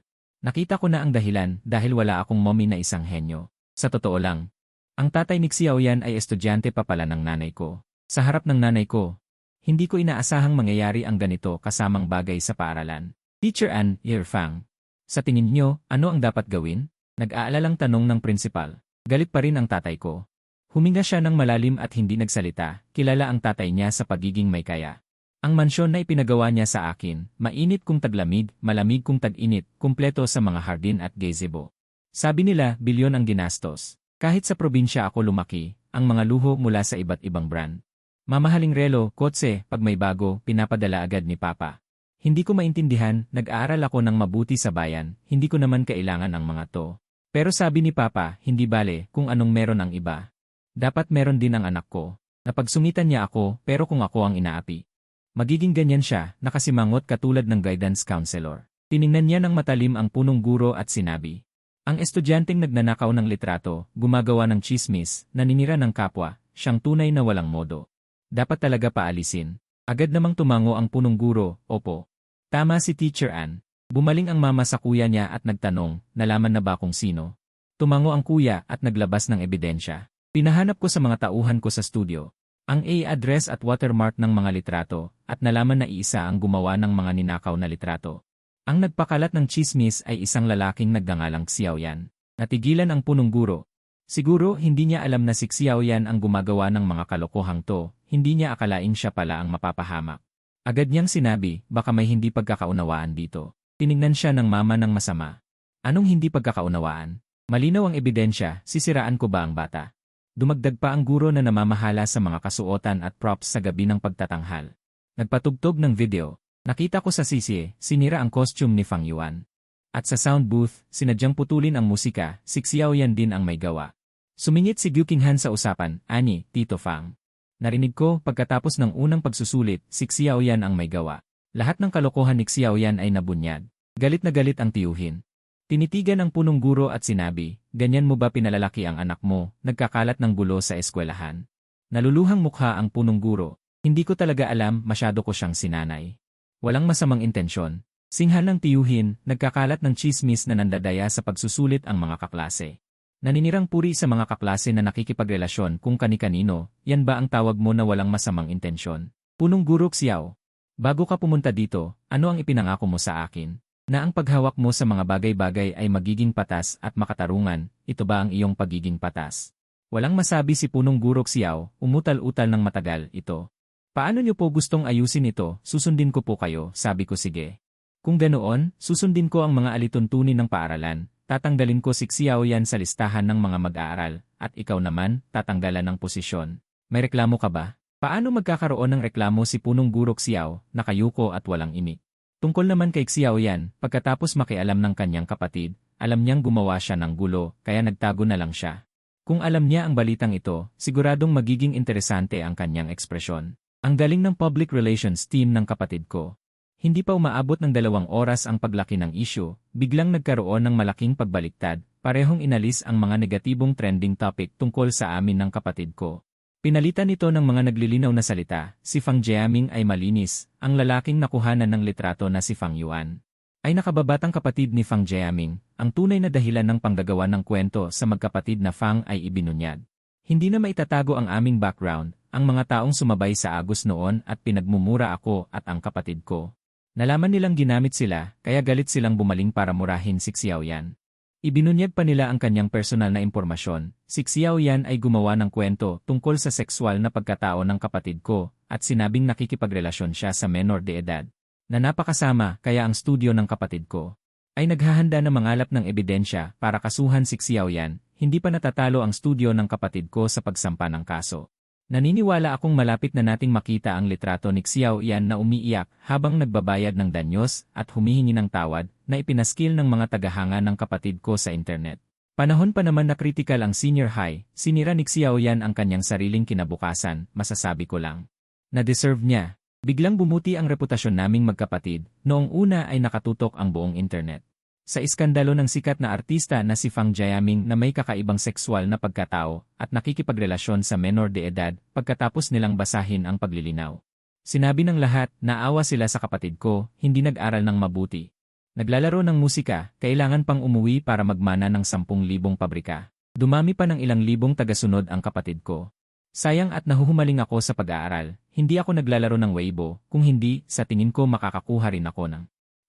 Nakita ko na ang dahilan dahil wala akong mommy na isang henyo. Sa totoo lang, ang tatay ni Xiaoyan ay estudyante pa pala ng nanay ko. Sa harap ng nanay ko, hindi ko inaasahang mangyayari ang ganito kasamang bagay sa paaralan. Teacher An, Fang. Sa tingin nyo, ano ang dapat gawin? Nag-aalalang tanong ng prinsipal. Galit pa rin ang tatay ko. Huminga siya ng malalim at hindi nagsalita, kilala ang tatay niya sa pagiging may kaya. Ang mansyon na ipinagawa niya sa akin, mainit kung taglamig, malamig kung tag-init, kumpleto sa mga hardin at gazebo. Sabi nila, bilyon ang ginastos. Kahit sa probinsya ako lumaki, ang mga luho mula sa iba't ibang brand. Mamahaling relo, kotse, pag may bago, pinapadala agad ni Papa. Hindi ko maintindihan, nag-aaral ako ng mabuti sa bayan, hindi ko naman kailangan ang mga to. Pero sabi ni Papa, hindi bale, kung anong meron ang iba. Dapat meron din ang anak ko. Napagsungitan niya ako, pero kung ako ang inaapi. Magiging ganyan siya, nakasimangot katulad ng guidance counselor. Tiningnan niya ng matalim ang punong guro at sinabi. Ang estudyanteng nagnanakaw ng litrato, gumagawa ng chismis, naninira ng kapwa, siyang tunay na walang modo. Dapat talaga paalisin. Agad namang tumango ang punong guro, opo. Tama si Teacher Ann. Bumaling ang mama sa kuya niya at nagtanong, nalaman na ba kung sino? Tumango ang kuya at naglabas ng ebidensya. Pinahanap ko sa mga tauhan ko sa studio ang address at watermark ng mga litrato, at nalaman na iisa ang gumawa ng mga ninakaw na litrato. Ang nagpakalat ng chismis ay isang lalaking nagngangalang Xiaoyan. Natigilan ang punong guro. Siguro hindi niya alam na si Xiaoyan ang gumagawa ng mga kalokohang to, hindi niya akalain siya pala ang mapapahamak. Agad niyang sinabi, baka may hindi pagkakaunawaan dito. Tiningnan siya ng mama ng masama. Anong hindi pagkakaunawaan? Malinaw ang ebidensya, sisiraan ko ba ang bata? Dumagdag pa ang guro na namamahala sa mga kasuotan at props sa gabi ng pagtatanghal. Nagpatugtog ng video. Nakita ko sa sisi, sinira ang costume ni Fang Yuan. At sa sound booth, sinadyang putulin ang musika, si Xiaoyan din ang may gawa. Sumingit si Gukinghan sa usapan, ani, Tito Fang. Narinig ko, pagkatapos ng unang pagsusulit, si Xiaoyan ang may gawa. Lahat ng kalokohan ni Xiaoyan ay nabunyag. Galit na galit ang tiyuhin. Tinitigan ang punong guro at sinabi, ganyan mo ba pinalalaki ang anak mo, nagkakalat ng gulo sa eskwelahan? Naluluhang mukha ang punong guro. Hindi ko talaga alam, masyado ko siyang sinanay. Walang masamang intensyon. Singhan ng tiyuhin, nagkakalat ng tsismis na nandadaya sa pagsusulit ang mga kaklase. Naninirang puri sa mga kaklase na nakikipagrelasyon kung kani-kanino, yan ba ang tawag mo na walang masamang intensyon? Punong Guro Xiao. Bago ka pumunta dito, ano ang ipinangako mo sa akin? Na ang paghawak mo sa mga bagay-bagay ay magiging patas at makatarungan, ito ba ang iyong pagiging patas? Walang masabi si Punong Guro Xiao, umutal-utal ng matagal, ito. Paano niyo po gustong ayusin ito? Susundin ko po kayo, sabi ko sige. Kung ganoon, susundin ko ang mga alituntunin ng paaralan, tatanggalin ko si Xiao Yan sa listahan ng mga mag-aaral, at ikaw naman, tatanggalan ng posisyon. May reklamo ka ba? Paano magkakaroon ng reklamo si Punong Guro Xiao, nakayuko at walang imik? Tungkol naman kay Xiao Yan, pagkatapos makialam ng kanyang kapatid, alam niyang gumawa siya ng gulo, kaya nagtago na lang siya. Kung alam niya ang balitang ito, siguradong magiging interesante ang kanyang ekspresyon. Ang galing ng public relations team ng kapatid ko. Hindi pa umaabot ng 2 oras ang paglaki ng issue, biglang nagkaroon ng malaking pagbaliktad, parehong inalis ang mga negatibong trending topic tungkol sa amin ng kapatid ko. Pinalitan ito ng mga naglilinaw na salita, si Fang Jiaming ay malinis, ang lalaking nakuhanan ng litrato na si Fang Yuan ay nakababatang kapatid ni Fang Jiaming, ang tunay na dahilan ng panggagawa ng kwento sa magkapatid na Fang ay ibinunyad. Hindi na maitatago ang aming background, ang mga taong sumabay sa Agos noon at pinagmumura ako at ang kapatid ko. Nalaman nilang ginamit sila, kaya galit silang bumaling para murahin si Xiao Yan. Ibinunyag pa nila ang kanyang personal na impormasyon. Si Xiao Yan ay gumawa ng kwento tungkol sa sexual na pagkatao ng kapatid ko at sinabing nakikipagrelasyon siya sa menor de edad. Na napakasama, kaya ang studio ng kapatid ko ay naghahanda na mangalap ng ebidensya para kasuhan si Xiao Yan. Hindi pa natatalo ang studio ng kapatid ko sa pagsampa ng kaso. Naniniwala akong malapit na nating makita ang litrato ni Xiao Yan na umiiyak habang nagbabayad ng danyos at humihingi ng tawad na ipinaskil ng mga tagahanga ng kapatid ko sa internet. Panahon pa naman na kritikal ang senior high, sinira ni Xiao Yan ang kanyang sariling kinabukasan, masasabi ko lang. Na-deserve niya. Biglang bumuti ang reputasyon naming magkapatid, noong una ay nakatutok ang buong internet. Sa iskandalo ng sikat na artista na si Fang Jiaming na may kakaibang sexual na pagkatao at nakikipagrelasyon sa menor de edad pagkatapos nilang basahin ang paglilinaw. Sinabi ng lahat, naawa sila sa kapatid ko, hindi nag-aral ng mabuti. Naglalaro ng musika, kailangan pang umuwi para magmana ng 10,000 pabrika. Dumami pa ng ilang libong tagasunod ang kapatid ko. Sayang at nahuhumaling ako sa pag-aaral, hindi ako naglalaro ng Weibo, kung hindi, sa tingin ko makakakuha rin ako ng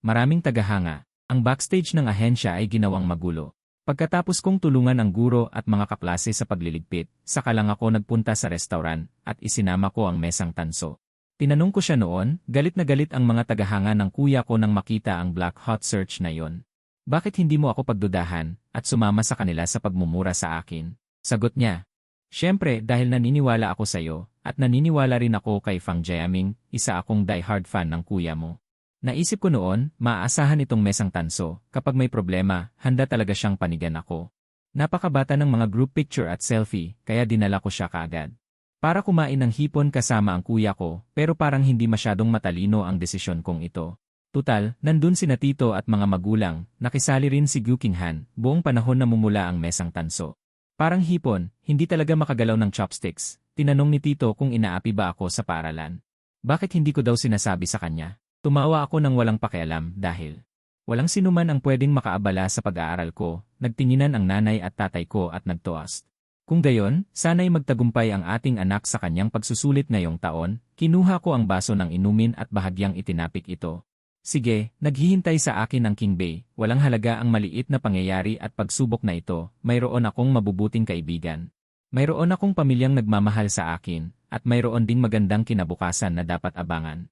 maraming tagahanga. Ang backstage ng ahensya ay ginawang magulo. Pagkatapos kong tulungan ang guro at mga kaklase sa pagliligpit, saka lang ako nagpunta sa restaurant at isinama ko ang mesang tanso. Tinanong ko siya noon, galit na galit ang mga tagahanga ng kuya ko nang makita ang black hot search na yon. Bakit hindi mo ako pagdudahan at sumama sa kanila sa pagmumura sa akin? Sagot niya. Siyempre dahil naniniwala ako sa iyo at naniniwala rin ako kay Fang Jiaming, isa akong diehard fan ng kuya mo. Naisip ko noon, maaasahan itong mesang tanso, kapag may problema, handa talaga siyang panigan ako. Napakabata ng mga group picture at selfie, kaya dinala ko siya kaagad. Para kumain ng hipon kasama ang kuya ko, pero parang hindi masyadong matalino ang desisyon kong ito. Tutal, nandun sina tito at mga magulang, nakisali rin si Gu Qinghan, buong panahon namumula ang mesang tanso. Parang hipon, hindi talaga makagalaw ng chopsticks. Tinanong ni tito kung inaapi ba ako sa paaralan. Bakit hindi ko daw sinasabi sa kanya? Tumawa ako ng walang pakialam dahil walang sinuman ang pwedeng makaabala sa pag-aaral ko, nagtinginan ang nanay at tatay ko at nagtoast. Kung gayon, sana'y magtagumpay ang ating anak sa kanyang pagsusulit ngayong taon, kinuha ko ang baso ng inumin at bahagyang itinapik ito. Sige, naghihintay sa akin ang King Bay, walang halaga ang maliit na pangyayari at pagsubok na ito, mayroon akong mabubuting kaibigan. Mayroon akong pamilyang nagmamahal sa akin, at mayroon ding magandang kinabukasan na dapat abangan.